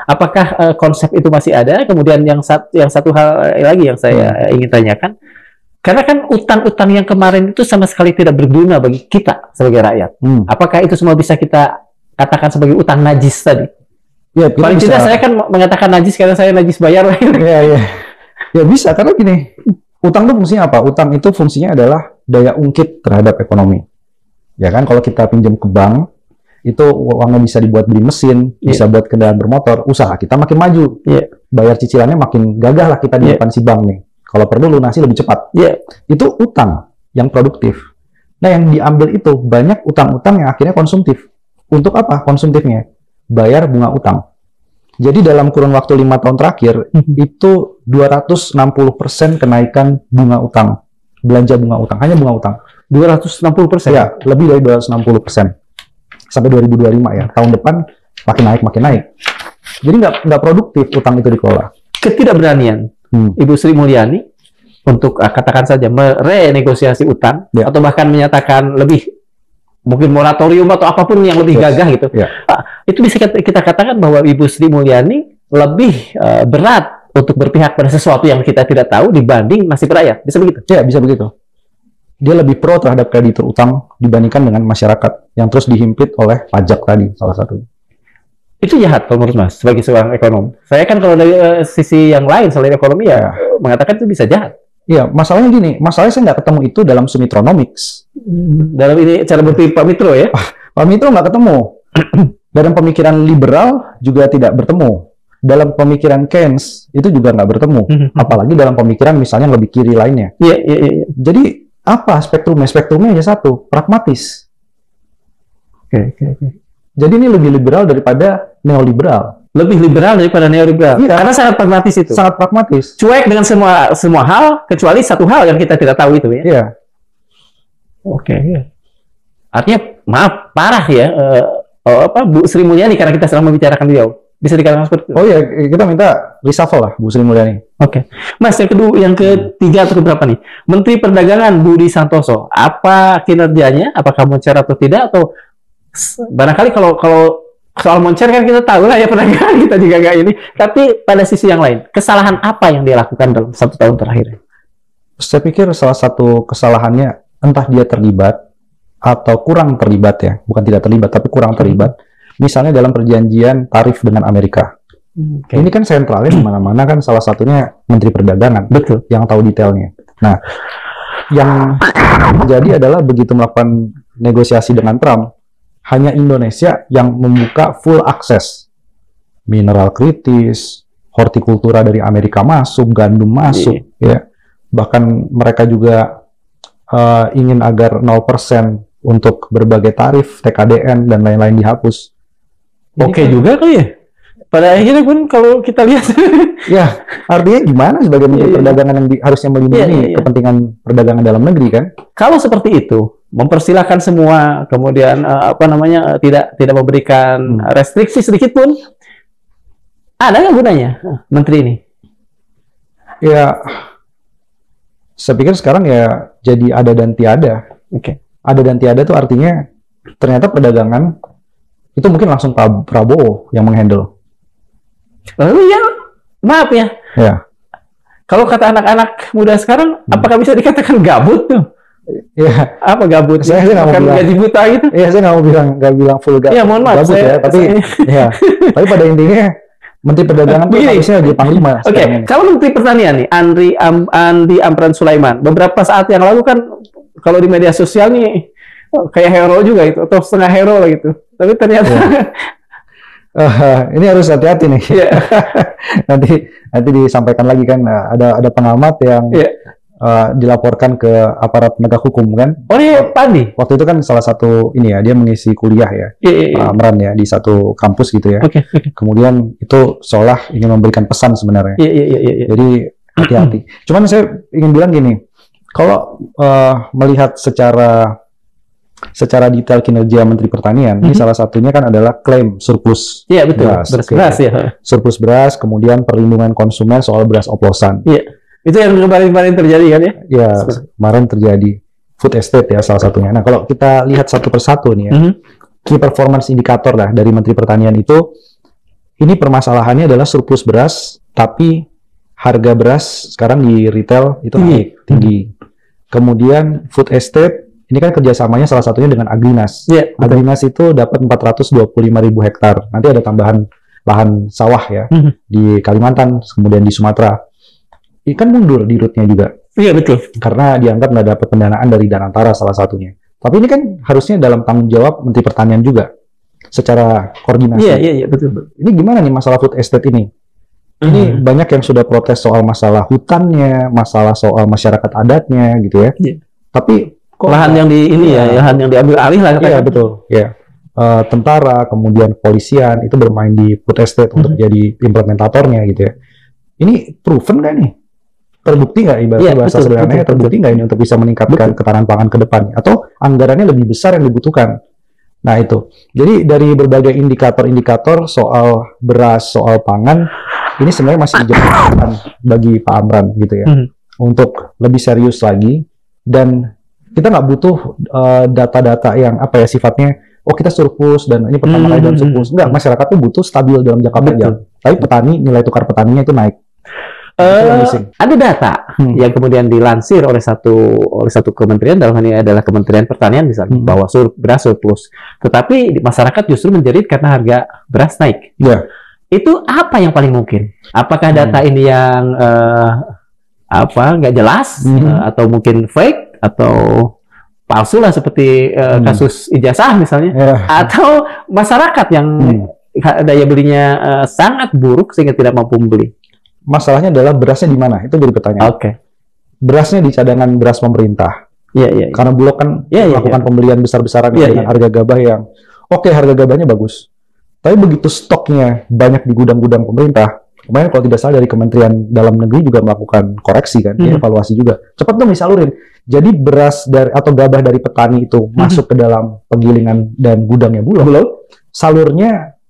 Apakah konsep itu masih ada? Kemudian yang satu hal lagi yang saya ingin tanyakan, karena kan utang-utang yang kemarin itu sama sekali tidak berguna bagi kita sebagai rakyat. Apakah itu semua bisa kita katakan sebagai utang najis tadi? Ya, paling tidak saya kan mengatakan najis karena saya najis bayar. Iya. Ya bisa, karena gini, utang itu fungsinya apa? Utang itu fungsinya adalah daya ungkit terhadap ekonomi. Ya kan, kalau kita pinjam ke bank, itu uangnya bisa dibuat beli mesin, bisa buat kendaraan bermotor, usaha kita makin maju. Bayar cicilannya makin gagah lah kita di depan si bank nih. Kalau perlu lunasi lebih cepat. Itu utang yang produktif. Nah, yang diambil itu banyak utang-utang yang akhirnya konsumtif. Untuk apa konsumtifnya? Bayar bunga utang. Jadi dalam kurun waktu 5 tahun terakhir, itu 260% kenaikan bunga utang. Belanja bunga utang, hanya bunga utang. 260%? Ya, lebih dari 260%. Sampai 2025 ya. Tahun depan makin naik. Jadi nggak produktif utang itu dikelola. Ketidakberanian Ibu Sri Mulyani untuk katakan saja merenegosiasi utang, atau bahkan menyatakan lebih mungkin moratorium atau apapun yang lebih gagah gitu. Itu bisa kita katakan bahwa Ibu Sri Mulyani lebih berat untuk berpihak pada sesuatu yang kita tidak tahu dibanding nasib rakyat. Bisa begitu? Ya, bisa begitu. Dia lebih pro terhadap kreditur utang dibandingkan dengan masyarakat yang terus dihimpit oleh pajak tadi, salah satunya. Itu jahat kalau menurut Mas, sebagai seorang ekonom. Saya kan kalau dari sisi yang lain selain ekonomi ya mengatakan itu bisa jahat. Iya, masalahnya gini, masalahnya saya nggak ketemu itu dalam Sumitronomics. Dalam ini cara berpikir Pak Mitro ya? Pak Mitro nggak ketemu. Dalam pemikiran liberal juga tidak bertemu. Dalam pemikiran Keynes itu juga nggak bertemu. Apalagi dalam pemikiran misalnya lebih kiri lainnya. Iya. Jadi apa spektrumnya? Spektrumnya hanya satu, pragmatis. Oke. Jadi ini lebih liberal daripada neoliberal. Lebih liberal daripada neoliberal. Iya. Karena sangat pragmatis itu. Sangat pragmatis. Cuek dengan semua hal kecuali satu hal yang kita tidak tahu itu ya. Iya. Oke. Artinya maaf parah ya Bu Sri Mulyani karena kita sedang membicarakan beliau. Bisa dikatakan seperti itu. Oh iya, kita minta reshuffle lah Bu Sri Mulyani. Oke. Mas, yang ketiga atau keberapa nih? Menteri Perdagangan Budi Santoso. Apa kinerjanya? Apakah moncer atau tidak? Atau barangkali kalau soal moncer kan kita tahu lah ya, perdagangan kita juga nggak ini. Tapi pada sisi yang lain, kesalahan apa yang dia lakukan dalam 1 tahun terakhir? Saya pikir salah satu kesalahannya entah dia terlibat atau kurang terlibat ya, bukan tidak terlibat tapi kurang terlibat. Misalnya dalam perjanjian tarif dengan Amerika. Ini kan sentralnya di mana-mana kan, salah satunya Menteri Perdagangan. Betul. Yang tahu detailnya. Nah, yang terjadi adalah begitu melakukan negosiasi dengan Trump, hanya Indonesia yang membuka full akses. Mineral kritis, hortikultura dari Amerika masuk, gandum masuk, ya. Bahkan mereka juga ingin agar 0% untuk berbagai tarif, TKDN, dan lain-lain dihapus. Oke juga kali ya? Pada akhirnya pun kalau kita lihat. Ya, artinya gimana sebagai Menteri Perdagangan yang harusnya melindungi kepentingan perdagangan dalam negeri kan? Kalau seperti itu, mempersilahkan semua, kemudian tidak memberikan restriksi sedikit pun, ada nggak gunanya Menteri ini? Ya, saya pikir sekarang ya jadi ada dan tiada. Ada dan tiada itu artinya ternyata perdagangan itu mungkin langsung Prabowo yang menghandle. Lalu ya, maaf ya. Kalau kata anak-anak muda sekarang, apakah bisa dikatakan gabut tuh? Ya. Apa gabut? Saya nggak mau bilang gaji buta gitu. Iya, saya nggak bilang full gabut. Ya, mohon maaf. Gabut tapi pada intinya Menteri Perdagangan itu harusnya jadi panglima. Kalau Menteri Pertanian nih, Andi Amran Sulaiman, beberapa saat yang lalu kan kalau di media sosial nih kayak hero juga itu, atau setengah hero lah gitu. Tapi ternyata ini harus hati-hati nih. nanti disampaikan lagi kan, ada pengamat yang dilaporkan ke aparat penegak hukum kan. Oh iya, Pak Andi. Waktu itu kan salah satu ini ya, dia mengisi kuliah ya, Amran ya, di satu kampus gitu ya. Kemudian itu seolah ingin memberikan pesan sebenarnya. Jadi hati-hati. Cuman saya ingin bilang gini, kalau melihat secara secara detail kinerja Menteri Pertanian, ini salah satunya kan adalah klaim surplus Iya, betul. beras. Beras ya. Surplus beras, kemudian perlindungan konsumen soal beras oplosan. Iya. Itu yang kemarin-kemarin terjadi kan ya? Ya, kemarin terjadi food estate ya salah satunya. Nah, kalau kita lihat satu persatu nih ya, key performance indikator lah dari Menteri Pertanian itu, ini permasalahannya adalah surplus beras, tapi harga beras sekarang di retail itu naik tinggi. Kemudian food estate, ini kan kerjasamanya salah satunya dengan Agrinas. Iya, Agrinas itu dapat 425.000 hektar. Nanti ada tambahan lahan sawah ya di Kalimantan, kemudian di Sumatera. Ikan mundur di rootnya juga. Iya, betul. Karena dianggap nggak dapat pendanaan dari Danantara salah satunya. Tapi ini kan harusnya dalam tanggung jawab Menteri Pertanian juga secara koordinasi. Iya, betul. Ini gimana nih masalah food estate ini? Ini banyak yang sudah protes soal masalah hutannya, masalah soal masyarakat adatnya gitu ya. Iya. Tapi kok Lahan yang di ini ya, lahan yang diambil alih lah. Iya, betul. Ya. Tentara, kemudian kepolisian itu bermain di food estate untuk jadi implementatornya gitu ya. Ini proven nggak nih? Terbukti nggak ibaratnya bahasa sederhananya, terbukti nggak ini untuk bisa meningkatkan ketahanan pangan ke depan? Atau anggarannya lebih besar yang dibutuhkan? Nah itu. Jadi dari berbagai indikator-indikator soal beras, soal pangan, ini sebenarnya masih jadi catatan bagi Pak Amran gitu ya. Untuk lebih serius lagi, dan kita nggak butuh data-data yang apa ya sifatnya, oh kita surplus dan ini pertama kali dalam surplus. Enggak, masyarakat tuh butuh stabil dalam jangka panjang. Tapi petani, nilai tukar petaninya itu naik. Ada data yang kemudian dilansir oleh satu kementerian, dalam hal ini adalah Kementerian Pertanian misalnya, bahwa beras surplus. Tetapi masyarakat justru menjerit karena harga beras naik. Itu apa yang paling mungkin? Apakah data ini yang nggak jelas, atau mungkin fake, atau palsu lah seperti kasus ijazah misalnya, atau masyarakat yang daya belinya sangat buruk sehingga tidak mampu membeli? Masalahnya adalah berasnya di mana? Itu jadi pertanyaan. Berasnya di cadangan beras pemerintah. Iya. Karena Bulog kan melakukan pembelian besar-besaran dengan harga gabah yang harga gabahnya bagus. Tapi begitu stoknya banyak di gudang-gudang pemerintah, kemarin kalau tidak salah dari Kementerian Dalam Negeri juga melakukan koreksi kan, evaluasi juga. Cepat dong disalurin. Jadi beras dari atau gabah dari petani itu masuk ke dalam penggilingan dan gudangnya Bulog,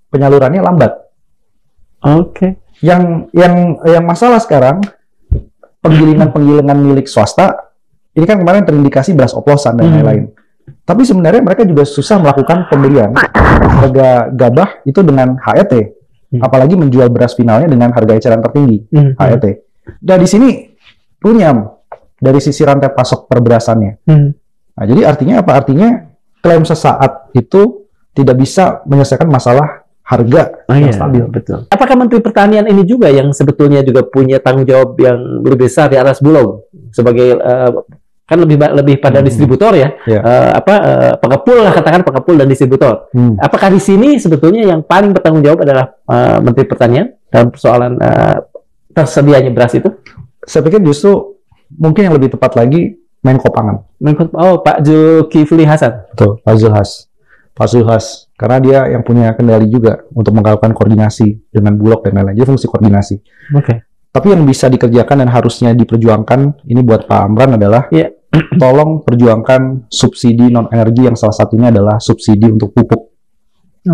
penyalurannya lambat. Yang masalah sekarang penggilingan milik swasta ini kan kemarin terindikasi beras oplosan dan lain-lain. Tapi sebenarnya mereka juga susah melakukan pembelian harga gabah itu dengan HET, apalagi menjual beras finalnya dengan harga eceran tertinggi HET. Dan di sini runyam dari sisi rantai pasok perberasannya. Nah, jadi artinya apa? Artinya klaim sesaat itu tidak bisa menyelesaikan masalah harga yang stabil. Betul. Apakah Menteri Pertanian ini juga yang sebetulnya juga punya tanggung jawab yang lebih besar di atas Bulog sebagai kan lebih pada distributor ya, pengepul lah, katakan pengepul dan distributor. Apakah di sini sebetulnya yang paling bertanggung jawab adalah Menteri Pertanian dalam persoalan tersedianya beras itu? Saya pikir justru mungkin yang lebih tepat lagi Menko Pangan. Pak Zulkifli Hasan. Betul, Pak Zulhas. Karena dia yang punya kendali juga untuk melakukan koordinasi dengan Bulog dan lain-lain. Jadi fungsi koordinasi. Tapi yang bisa dikerjakan dan harusnya diperjuangkan ini buat Pak Amran adalah tolong perjuangkan subsidi non-energi yang salah satunya adalah subsidi untuk pupuk.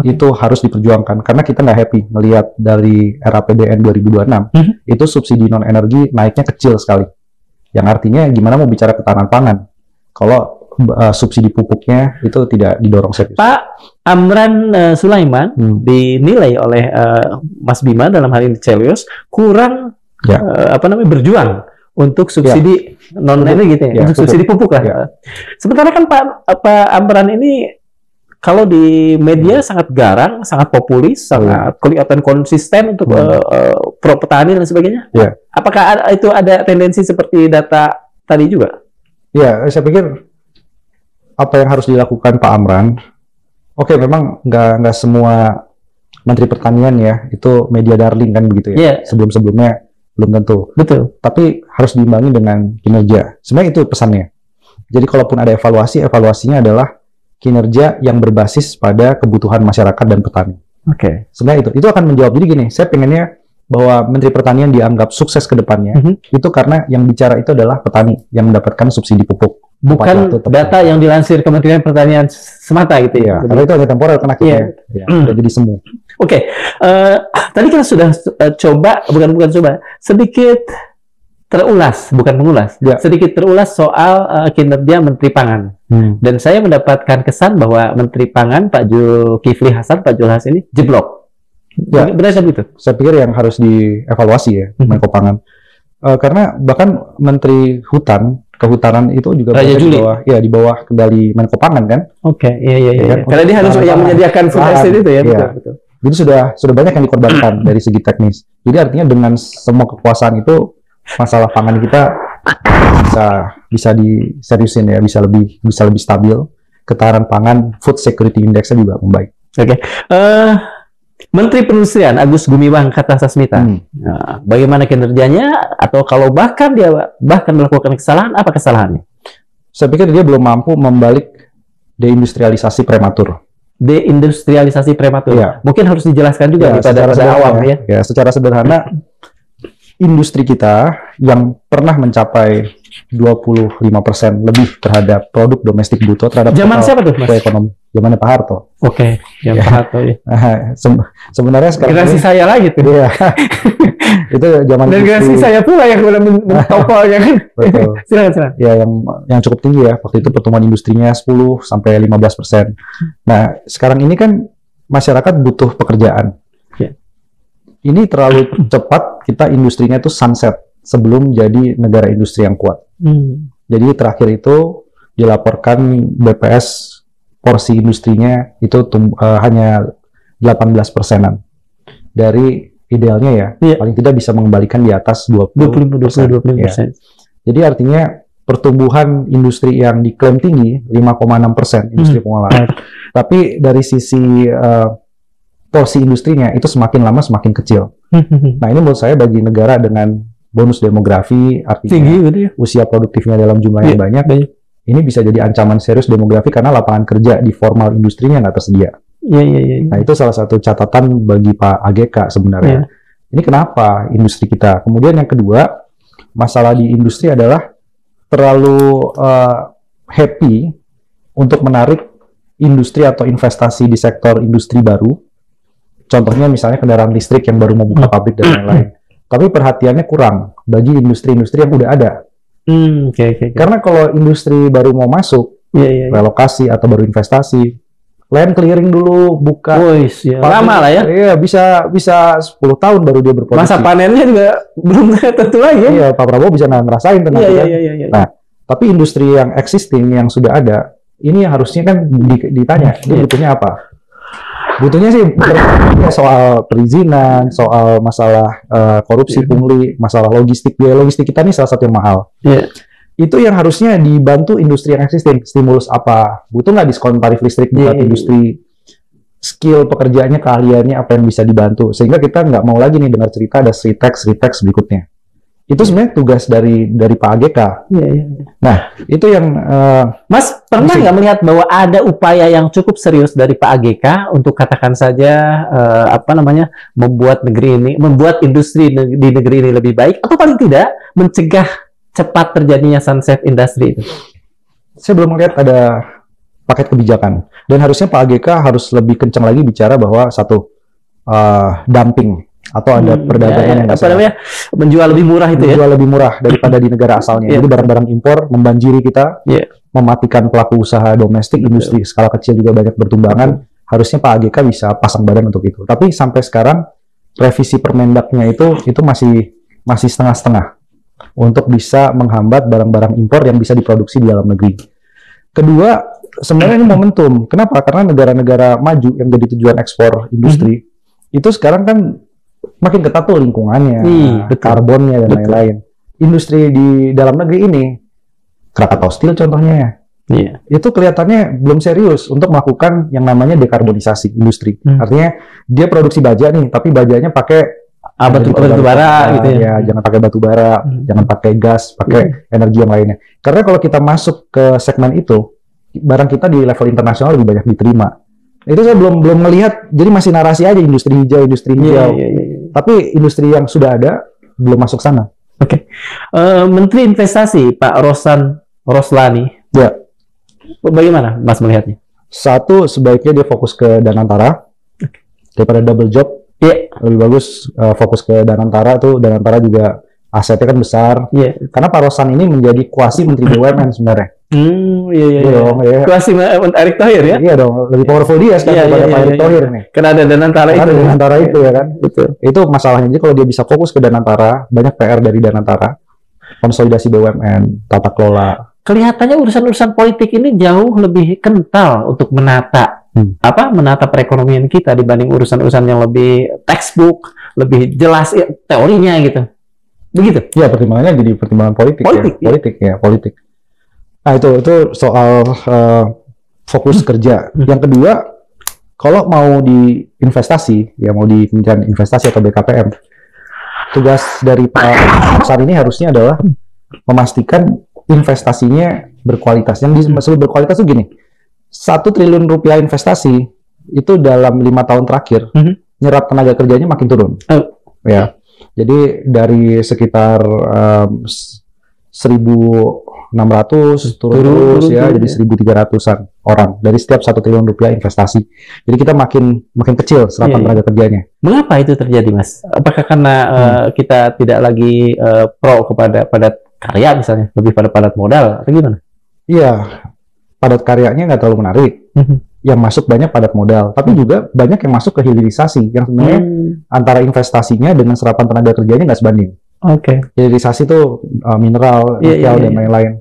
Itu harus diperjuangkan karena kita nggak happy melihat dari RAPBN 2026 itu subsidi non-energi naiknya kecil sekali. Yang artinya gimana mau bicara ketahanan pangan kalau subsidi pupuknya itu tidak didorong serius. Pak Amran Sulaiman dinilai oleh Mas Bima dalam hal ini Celios kurang berjuang untuk subsidi non energi gitu ya, untuk subsidi pupuk lah. Sementara kan Pak Amran ini kalau di media sangat garang, sangat populis, sangat kelihatan konsisten untuk pro petani dan sebagainya. Apakah itu ada tendensi seperti data tadi juga? Ya, saya pikir apa yang harus dilakukan Pak Amran? Memang nggak semua Menteri Pertanian ya itu media darling kan begitu ya. Sebelum-sebelumnya belum tentu. Betul. Tapi harus diimbangi dengan kinerja. Sebenarnya itu pesannya. Jadi kalaupun ada evaluasinya adalah kinerja yang berbasis pada kebutuhan masyarakat dan petani. Sebenarnya itu akan menjawab. Jadi gini, saya pengennya bahwa Menteri Pertanian dianggap sukses ke depannya itu karena yang bicara itu adalah petani yang mendapatkan subsidi pupuk. bukan waktu data yang dilansir Kementerian Pertanian semata gitu ya. Karena itu hanya temporer kan akhirnya. Iya. Udah jadi semu. Oke, tadi kita sudah coba, bukan coba, sedikit terulas, bukan mengulas, Ya. sedikit terulas soal kinerja Menteri Pangan. Dan saya mendapatkan kesan bahwa Menteri Pangan Pak Zulkifli Hasan, Pak Julhas ini jeblok. Ya. Benar seperti itu? Saya pikir yang harus dievaluasi ya Menko Pangan. Karena bahkan Menteri Kehutanan itu juga Raja Juli. di bawah kendali Menko Pangan kan. Oke, iya. kan? Karena dia harus yang menyediakan food estate itu ya, Iya. betul. Jadi sudah banyak yang dikorbankan dari segi teknis. Jadi artinya dengan semua kekuasaan itu masalah pangan kita bisa diseriusin ya, bisa lebih stabil. Ketahanan pangan, food security index-nya juga membaik. Oke. Menteri Perindustrian Agus Gumiwang Kartasasmita. Nah, bagaimana kinerjanya, atau kalau bahkan melakukan kesalahan, apa kesalahannya? Saya pikir dia belum mampu membalik deindustrialisasi prematur. Deindustrialisasi prematur. Iya. Mungkin harus dijelaskan juga pada awam ya. Ya, secara sederhana industri kita yang pernah mencapai 25% lebih terhadap produk domestik bruto terhadap Zaman total siapa tuh, Mas? ekonomi. Zamannya Pak Harto. Oke, yang Pak Harto ya. Sebenarnya sekarang Generasi saya lagi tuh. Iya. Itu zaman Dan generasi industri- saya pula yang belum mentopolnya kan. Betul. Silakan. Ya yang cukup tinggi ya. Waktu itu pertumbuhan industrinya 10 sampai 15%. Nah, sekarang ini kan masyarakat butuh pekerjaan. Ya. Ini terlalu cepat kita industrinya itu sunset sebelum jadi negara industri yang kuat. Jadi terakhir itu dilaporkan BPS porsi industrinya itu hanya 18%-an. Dari idealnya ya, Iya. paling tidak bisa mengembalikan di atas 20%. Ya. Jadi artinya pertumbuhan industri yang diklaim tinggi 5,6% industri pengolahan. Tapi dari sisi porsi industrinya itu semakin lama semakin kecil. Nah, ini menurut saya bagi negara dengan bonus demografi, artinya Tinggi gitu ya. usia produktifnya dalam jumlah yang banyak, ini bisa jadi ancaman serius demografi karena lapangan kerja di formal industrinya nggak tersedia. Iya. Nah, itu salah satu catatan bagi Pak AGK sebenarnya. Ini kenapa industri kita? Kemudian yang kedua, masalah di industri adalah terlalu happy untuk menarik industri atau investasi di sektor industri baru. Contohnya misalnya kendaraan listrik yang baru mau buka pabrik dan lain-lain. Tapi perhatiannya kurang bagi industri-industri yang udah ada. Oke. Karena kalau industri baru mau masuk, relokasi atau baru investasi, land clearing dulu, buka. Lama lah ya. Iya, bisa 10 tahun baru dia berproduksi. Masa panennya juga belum tentu lagi ya. Iya, Pak Prabowo bisa ngerasain tenang. Iya. Nah, tapi industri yang existing yang sudah ada, ini harusnya kan ditanya, dia butuhnya apa? Butuhnya sih soal perizinan, soal masalah korupsi pungli, masalah logistik. Biaya logistik kita ini salah satu yang mahal. Itu yang harusnya dibantu industri yang existing. Stimulus apa? Butuh nggak diskon tarif listrik buat industri? Skill pekerjaannya, keahliannya apa yang bisa dibantu? Sehingga kita nggak mau lagi nih dengar cerita ada Sritex berikutnya. Itu sebenarnya tugas dari Pak AGK. Nah, itu yang Mas pernah nggak melihat bahwa ada upaya yang cukup serius dari Pak AGK untuk katakan saja membuat industri di negeri ini lebih baik, atau paling tidak mencegah cepat terjadinya sunset industri itu? Saya belum melihat ada paket kebijakan, dan harusnya Pak AGK harus lebih kencang lagi bicara bahwa dumping atau ada perdagangan yang menjual lebih murah itu menjual lebih murah daripada di negara asalnya. Jadi barang-barang impor membanjiri kita, mematikan pelaku usaha domestik, industri skala kecil juga banyak bertumbangan. Harusnya Pak AGK bisa pasang badan untuk itu. Tapi sampai sekarang revisi Permendaknya itu masih setengah-setengah untuk bisa menghambat barang-barang impor yang bisa diproduksi di dalam negeri. Kedua, sebenarnya ini momentum. Kenapa? Karena negara-negara maju yang jadi tujuan ekspor industri itu sekarang kan makin ketat tuh lingkungannya, karbonnya dan lain-lain. Industri di dalam negeri ini, Krakatau Steel contohnya, itu kelihatannya belum serius untuk melakukan yang namanya dekarbonisasi industri. Artinya dia produksi baja nih, tapi bajanya pakai batu bara gitu ya. Jangan pakai batu bara, jangan pakai gas, pakai energi yang lainnya. Karena kalau kita masuk ke segmen itu, barang kita di level internasional lebih banyak diterima. Itu saya belum melihat, jadi masih narasi aja industri hijau. Tapi industri yang sudah ada belum masuk sana. Menteri Investasi Pak Roslani Ya, Bagaimana Mas melihatnya? satu sebaiknya dia fokus ke Danantara daripada double job. Iya. Lebih bagus fokus ke Danantara tuh. Danantara juga asetnya kan besar. Iya. Karena Pak Rosan ini menjadi kuasi Menteri BUMN sebenarnya. Iya. Iya dong, ya. Kuasi Erick Thohir ya? Iya dong, lebih powerful dia sekarang daripada Pak Erick Thohir nih. Karena ada Danantara Karena itu. ada Danantara itu ya kan. Betul. Itu masalahnya. Jadi kalau dia bisa fokus ke Danantara, banyak PR dari Danantara. Konsolidasi BUMN, tata kelola. Kelihatannya urusan-urusan politik ini jauh lebih kental untuk menata menata perekonomian kita dibanding urusan-urusan yang lebih textbook, lebih jelas ya, teorinya gitu. Begitu. Ya, pertimbangannya jadi pertimbangan politik ya. Politik. Nah, itu soal fokus kerja. Yang kedua, kalau mau di investasi, ya mau di Kementerian Investasi atau BKPM, tugas dari Pak Rosan ini harusnya adalah memastikan investasinya berkualitas. Yang dimaksud berkualitas itu gini, 1 triliun rupiah investasi itu dalam 5 tahun terakhir nyerap tenaga kerjanya makin turun. Ya, jadi dari sekitar 1.600 turun terus ya, jadi 1.300-an orang dari setiap 1 triliun rupiah investasi. Jadi kita makin kecil serapan tenaga kerjanya. Mengapa itu terjadi, Mas? Apakah karena kita tidak lagi pro kepada padat karya misalnya, lebih pada padat modal atau gimana? Iya, padat karyanya nggak terlalu menarik. Yang masuk banyak padat modal, tapi juga banyak yang masuk ke hilirisasi, yang sebenarnya antara investasinya dengan serapan tenaga kerjanya nggak sebanding. Hilirisasi itu mineral, nikel, dan lain-lain.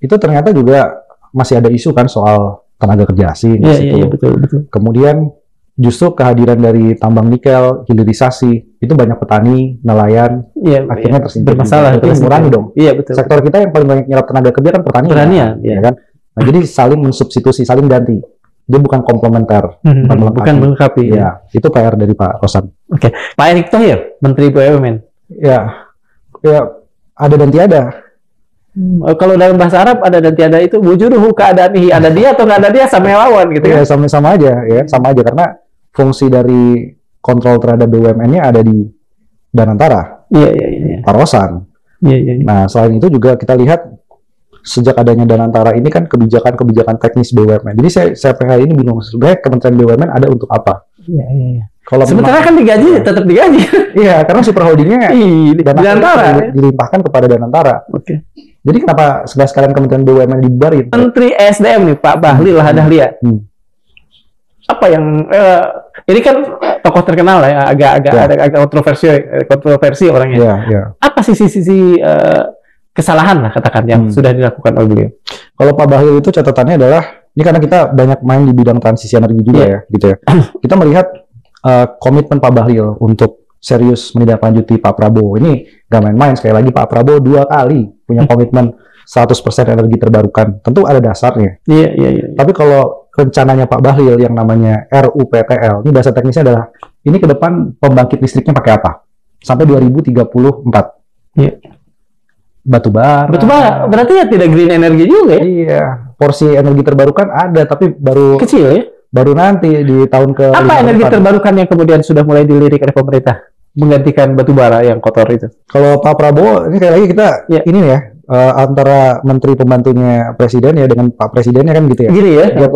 Itu ternyata juga masih ada isu kan soal tenaga kerja asing di situ. Betul. Kemudian justru kehadiran dari tambang nikel, hilirisasi, itu banyak petani, nelayan, akhirnya tersingkir. Bermasalah. Itu mengurangi dong. Iya, betul. Sektor kita yang paling banyak nyerap tenaga kerja kan pertanian. Ya kan? Nah, jadi saling mensubstitusi, saling ganti. Dia bukan komplementer, bukan melengkapi. Ya, itu PR dari Pak Rosan. Pak Erick Thohir, Menteri BUMN. Ya, ada dan tiada. Kalau dalam bahasa Arab ada dan tiada itu wujuduhu keadaanihi, ada dia atau nggak ada dia sama lawan gitu ya. Ya, sama aja ya, sama aja karena fungsi dari kontrol terhadap BUMN-nya ada di Danantara. Iya. Pak Rosan. Iya. Nah, selain itu juga kita lihat sejak adanya Danantara ini kan kebijakan teknis BUMN. Jadi saya PH ini bingung sebenarnya Kementerian BUMN ada untuk apa? Iya. Kalau sementara kan digaji tetap digaji. Iya, karena super holdingnya Danantara dilimpahkan kepada Danantara. Jadi kenapa sekalian Kementerian BUMN dibubarin? Menteri SDM nih Pak Bahlil Lahadalia. Apa yang ini kan tokoh terkenal ya, agak kontroversi orangnya. Apa sisi kesalahan lah katakan yang sudah dilakukan oleh beliau? Kalau Pak Bahlil itu catatannya adalah ini karena kita banyak main di bidang transisi energi juga ya, gitu ya. Kita melihat komitmen Pak Bahlil untuk serius menindaklanjuti Pak Prabowo. Ini gak main-main, sekali lagi Pak Prabowo 2 kali punya komitmen 100% energi terbarukan. Tentu ada dasarnya. Iya. Tapi kalau rencananya Pak Bahlil yang namanya RUPTL, ini bahasa teknisnya adalah ini ke depan pembangkit listriknya pakai apa? Sampai 2034. Iya. Batu bara. Berarti ya tidak green energy juga ya? Iya. Porsi energi terbarukan ada, tapi baru kecil ya? Baru nanti di tahun ke apa energi terbarukan yang kemudian sudah mulai dilirik oleh pemerintah menggantikan batu bara yang kotor itu? Kalau Pak Prabowo ini kayak lagi kita ini ya antara menteri pembantunya presiden ya dengan Pak presidennya kan gitu ya. Gini ya. Biar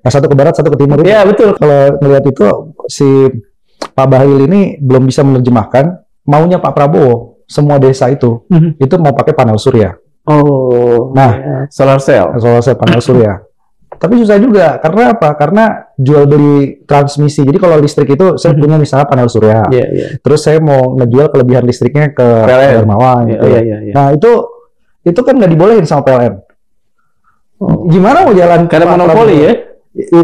yang satu ke barat, satu ke timur. Iya betul. Kalau melihat itu si Pak Bahlil ini belum bisa menerjemahkan maunya Pak Prabowo semua desa itu mau pakai panel surya. Nah, solar cell panel surya. Tapi susah juga, karena apa? Karena jual beli transmisi. Jadi kalau listrik itu saya punya misalnya panel surya, terus saya mau ngejual kelebihan listriknya ke Darmawan. Gitu. Nah itu kan nggak dibolehin sama PLN. Gimana mau jalan? Karena monopoli ya?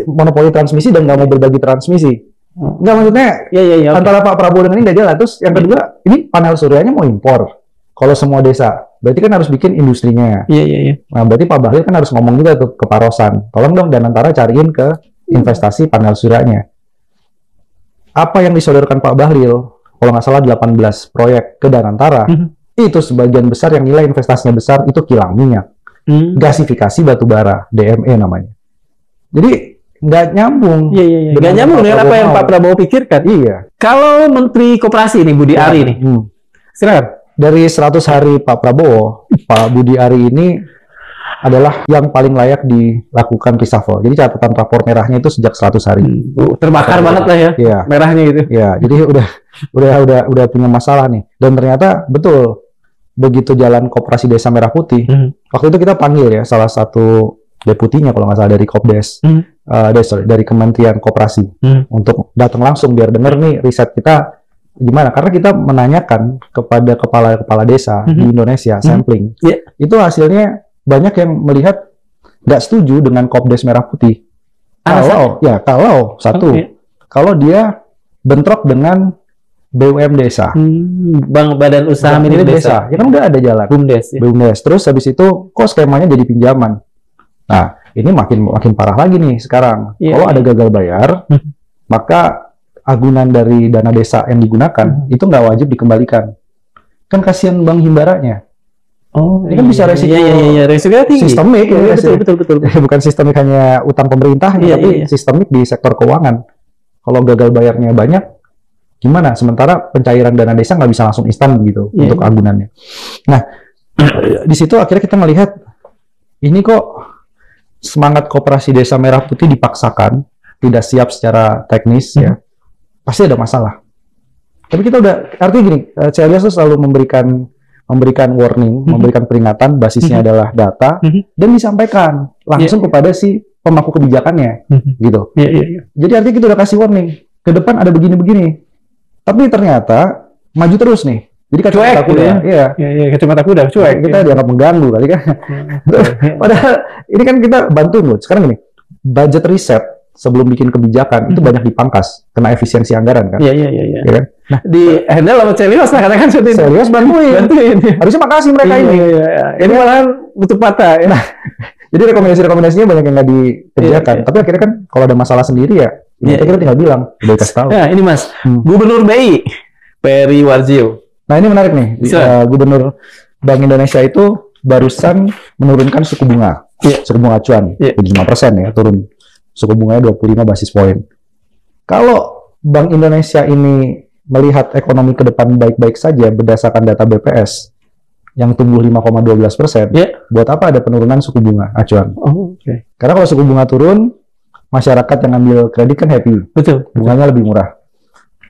Monopoli transmisi dan nggak mau berbagi transmisi. Nggak, maksudnya antara Pak Prabowo dengan ini nggak jalan. Terus yang kedua, ini panel suryanya mau impor. Kalau semua desa, berarti kan harus bikin industrinya. Nah, berarti Pak Bahlil kan harus ngomong juga tuh ke Pak Rosan. Tolong dong Danantara cariin ke investasi panel suryanya. Apa yang disodorkan Pak Bahlil, kalau nggak salah 18 proyek ke Danantara, itu sebagian besar yang nilai investasinya besar, itu kilang minyak. Gasifikasi batu bara, DME namanya. Jadi, nggak nyambung. Nggak nyambung dengan apa yang Pak Prabowo pikirkan. Kalau Menteri Koperasi nih, Budi Ari nih. Silakan. Dari 100 hari Pak Prabowo, Pak Budi Ari ini adalah yang paling layak dilakukan reshuffle. Jadi catatan rapor merahnya itu sejak 100 hari. Terbakar banget lah ya, Iya. merahnya gitu. Ya, jadi udah punya masalah nih. Dan ternyata betul begitu jalan Koperasi Desa Merah Putih. Waktu itu kita panggil ya salah satu deputinya kalau nggak salah dari Kopdes, dari Kementerian Koperasi untuk datang langsung biar denger nih riset kita gimana. Karena kita menanyakan kepada kepala-kepala desa di Indonesia sampling, itu hasilnya banyak yang melihat nggak setuju dengan Kopdes Merah Putih. Kalau kalau dia bentrok dengan BUM desa, Badan Usaha Milik Desa, ya kan udah ada jalan BUMDes. BUMDes. Terus habis itu kok skemanya jadi pinjaman. Nah, ini makin parah lagi nih sekarang. Kalau ada gagal bayar, maka agunan dari dana desa yang digunakan itu nggak wajib dikembalikan. Kan kasihan Bank Himbaranya. Oh, ini kan bisa resiko resikonya tinggi. Sistemik ya, betul. Bukan sistemik hanya utang pemerintah, tapi sistemik di sektor keuangan. Kalau gagal bayarnya banyak, gimana? Sementara pencairan dana desa nggak bisa langsung instan begitu untuk agunannya. Nah, di situ akhirnya kita melihat ini kok semangat Koperasi Desa Merah Putih dipaksakan, tidak siap secara teknis ya, pasti ada masalah. Tapi kita udah, artinya gini, CLS tuh selalu memberikan warning, memberikan peringatan, basisnya adalah data, dan disampaikan langsung kepada si pemangku kebijakannya, gitu. Jadi artinya kita udah kasih warning, ke depan ada begini-begini. Tapi ternyata maju terus nih. Jadi kacamata kuda, kacamata kuda, cuek. Kita dianggap mengganggu kali kan. Padahal ini kan kita bantu loh. Sekarang gini, budget riset sebelum bikin kebijakan itu banyak dipangkas, kena efisiensi anggaran kan. Iya. Ya kan? Nah, di handle sama Celios lah katakan Celios bantuin. Harusnya makasih mereka ini. Ini malahan butuh patah ya. Nah, jadi rekomendasinya banyak yang nggak dikerjakan. Tapi akhirnya kan kalau ada masalah sendiri ya, kita tinggal bilang, udah kasih tahu. Nah, ini Mas, Gubernur BI Peri Warjio. Nah, ini menarik nih. Gubernur Bank Indonesia itu barusan menurunkan suku bunga. Suku bunga acuan jadi 5% ya, turun. Suku bunganya 25 basis poin. Kalau Bank Indonesia ini melihat ekonomi ke depan baik-baik saja berdasarkan data BPS yang tumbuh 5,12%, buat apa ada penurunan suku bunga acuan? Karena kalau suku bunga turun, masyarakat yang ambil kredit kan happy. Betul. Bunganya lebih murah.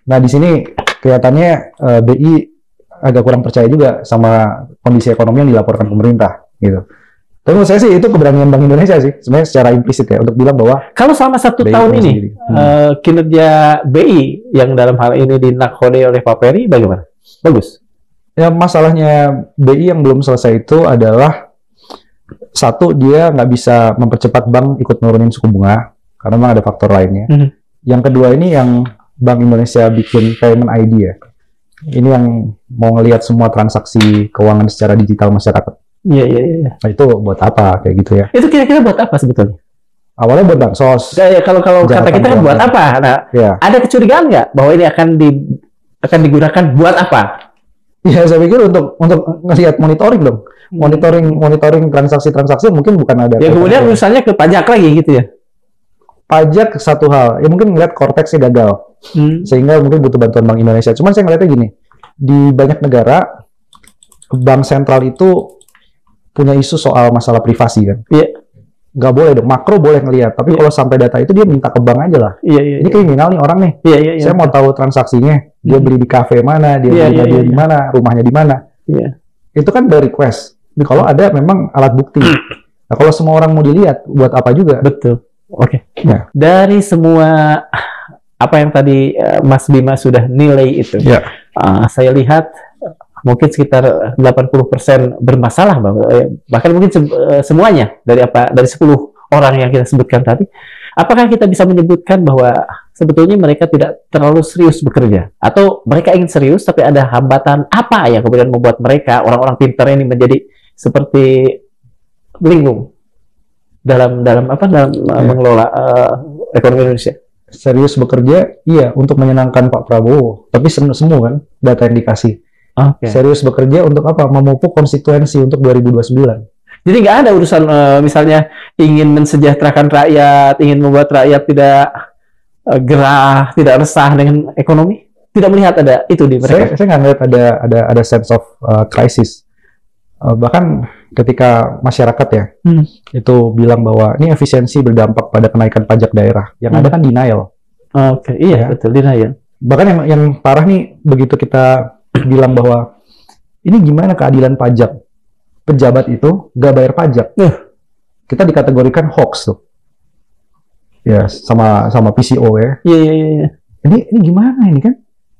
Nah, di sini kelihatannya BI agak kurang percaya juga sama kondisi ekonomi yang dilaporkan pemerintah, gitu. Tapi menurut saya sih itu keberanian Bank Indonesia sih, sebenarnya secara implisit ya, untuk bilang bahwa kalau selama 1 tahun ini kinerja BI yang dalam hal ini dinakodai oleh Pak Peri bagaimana? Bagus. Ya, masalahnya BI yang belum selesai itu adalah satu, dia nggak bisa mempercepat bank ikut nurunin suku bunga karena memang ada faktor lainnya. Yang kedua ini yang Bank Indonesia bikin payment ID ya. Ini yang mau ngelihat semua transaksi keuangan secara digital masyarakat. Iya. Nah, itu buat apa kayak gitu ya? Itu kira-kira buat apa sebetulnya? Awalnya buat bansos. Kalau kata kita kan buat apa? Nah, ada kecurigaan nggak bahwa ini akan digunakan buat apa? Ya, saya pikir untuk ngelihat monitoring dong. Monitoring transaksi-transaksi mungkin bukan ada. Ya, kemudian urusannya ke pajak lagi gitu ya. Pajak satu hal, ya mungkin ngelihat korteksnya gagal, sehingga mungkin butuh bantuan Bank Indonesia. Cuman saya ngeliatnya gini, di banyak negara, bank sentral itu punya isu soal masalah privasi kan. Nggak boleh dong, makro boleh ngelihat, tapi kalau sampai data itu dia minta ke bank aja lah. Ini kriminal nih orang nih. Saya mau tahu transaksinya, dia beli di kafe mana, dia beli mobil di mana, rumahnya di mana. Itu kan dari request. Kalau ada memang alat bukti. Nah, kalau semua orang mau dilihat, buat apa juga? Betul. Ya. Dari semua apa yang tadi Mas Bima sudah nilai itu, saya lihat mungkin sekitar 80% bermasalah, bahkan mungkin semuanya dari 10 orang yang kita sebutkan tadi. Apakah kita bisa menyebutkan bahwa sebetulnya mereka tidak terlalu serius bekerja, atau mereka ingin serius tapi ada hambatan apa yang kemudian membuat mereka orang-orang pintar ini menjadi seperti linglung dalam mengelola ekonomi Indonesia? Serius bekerja, iya, untuk menyenangkan Pak Prabowo, tapi semua kan data yang dikasih. Serius bekerja untuk apa? Memupuk konstituensi untuk 2029. Jadi nggak ada urusan misalnya ingin mensejahterakan rakyat, ingin membuat rakyat tidak gerah, tidak resah dengan ekonomi. Tidak melihat ada itu di mereka. Saya nggak melihat ada sense of crisis. Bahkan ketika masyarakat ya itu bilang bahwa ini efisiensi berdampak pada kenaikan pajak daerah, yang ada kan denial. Oke, iya, betul, denial. Bahkan yang parah nih, begitu kita bilang bahwa ini gimana keadilan pajak, pejabat itu nggak bayar pajak, kita dikategorikan hoax tuh, ya sama PCO ya. Iya. Ini gimana ini kan?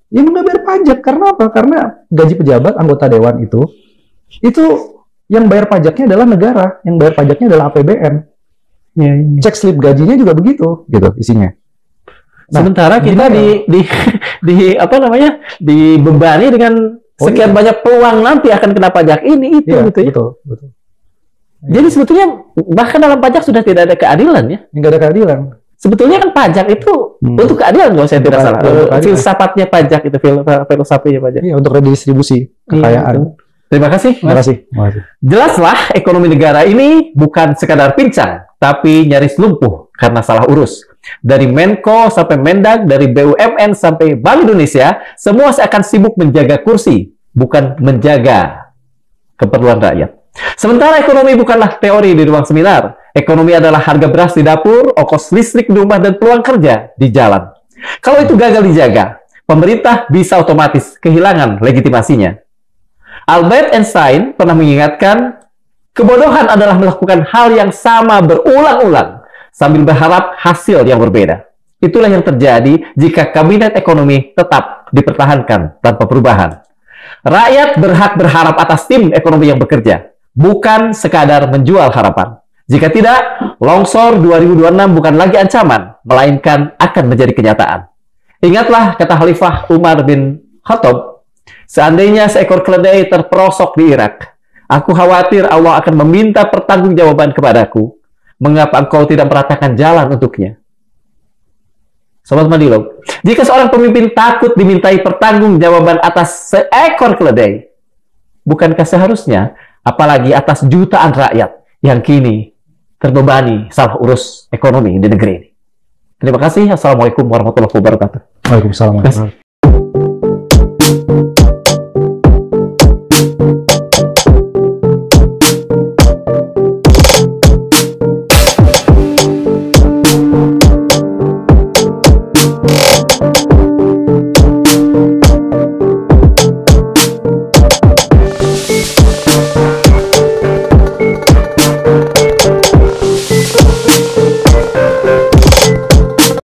Yang nggak bayar pajak karena apa? Karena gaji pejabat anggota dewan itu yang bayar pajaknya adalah negara, yang bayar pajaknya adalah APBN. Cek slip gajinya juga begitu, gitu isinya. Nah, sementara kita dibebani dengan sekian banyak peluang nanti akan kena pajak ini itu, gitu ya. Betul. Jadi sebetulnya bahkan dalam pajak sudah tidak ada keadilan ya. Nggak ada keadilan. Sebetulnya kan pajak itu untuk keadilan, kalau saya tidak salah. Filsafatnya pajak itu, filosofinya pajak. Iya, untuk redistribusi kekayaan. Terima kasih, Mas. Terima kasih. Jelaslah ekonomi negara ini bukan sekadar pincang, tapi nyaris lumpuh karena salah urus. Dari Menko sampai Mendag, dari BUMN sampai Bank Indonesia, semua seakan sibuk menjaga kursi, bukan menjaga keperluan rakyat. Sementara ekonomi bukanlah teori di ruang seminar. Ekonomi adalah harga beras di dapur, ongkos listrik di rumah, dan peluang kerja di jalan. Kalau itu gagal dijaga, pemerintah bisa otomatis kehilangan legitimasinya. Albert Einstein pernah mengingatkan, kebodohan adalah melakukan hal yang sama berulang-ulang sambil berharap hasil yang berbeda. Itulah yang terjadi jika kabinet ekonomi tetap dipertahankan tanpa perubahan. Rakyat berhak berharap atas tim ekonomi yang bekerja, bukan sekadar menjual harapan. Jika tidak, longsor 2026 bukan lagi ancaman, melainkan akan menjadi kenyataan. Ingatlah kata Khalifah Umar bin Khattab, seandainya seekor keledai terperosok di Irak, aku khawatir Allah akan meminta pertanggungjawaban kepadaku. Mengapa engkau tidak meratakan jalan untuknya? Sobat Madilog, jika seorang pemimpin takut dimintai pertanggungjawaban atas seekor keledai, bukankah seharusnya apalagi atas jutaan rakyat yang kini terbebani salah urus ekonomi di negeri ini? Terima kasih. Assalamualaikum warahmatullahi wabarakatuh. Waalaikumsalam warahmatullahi wabarakatuh.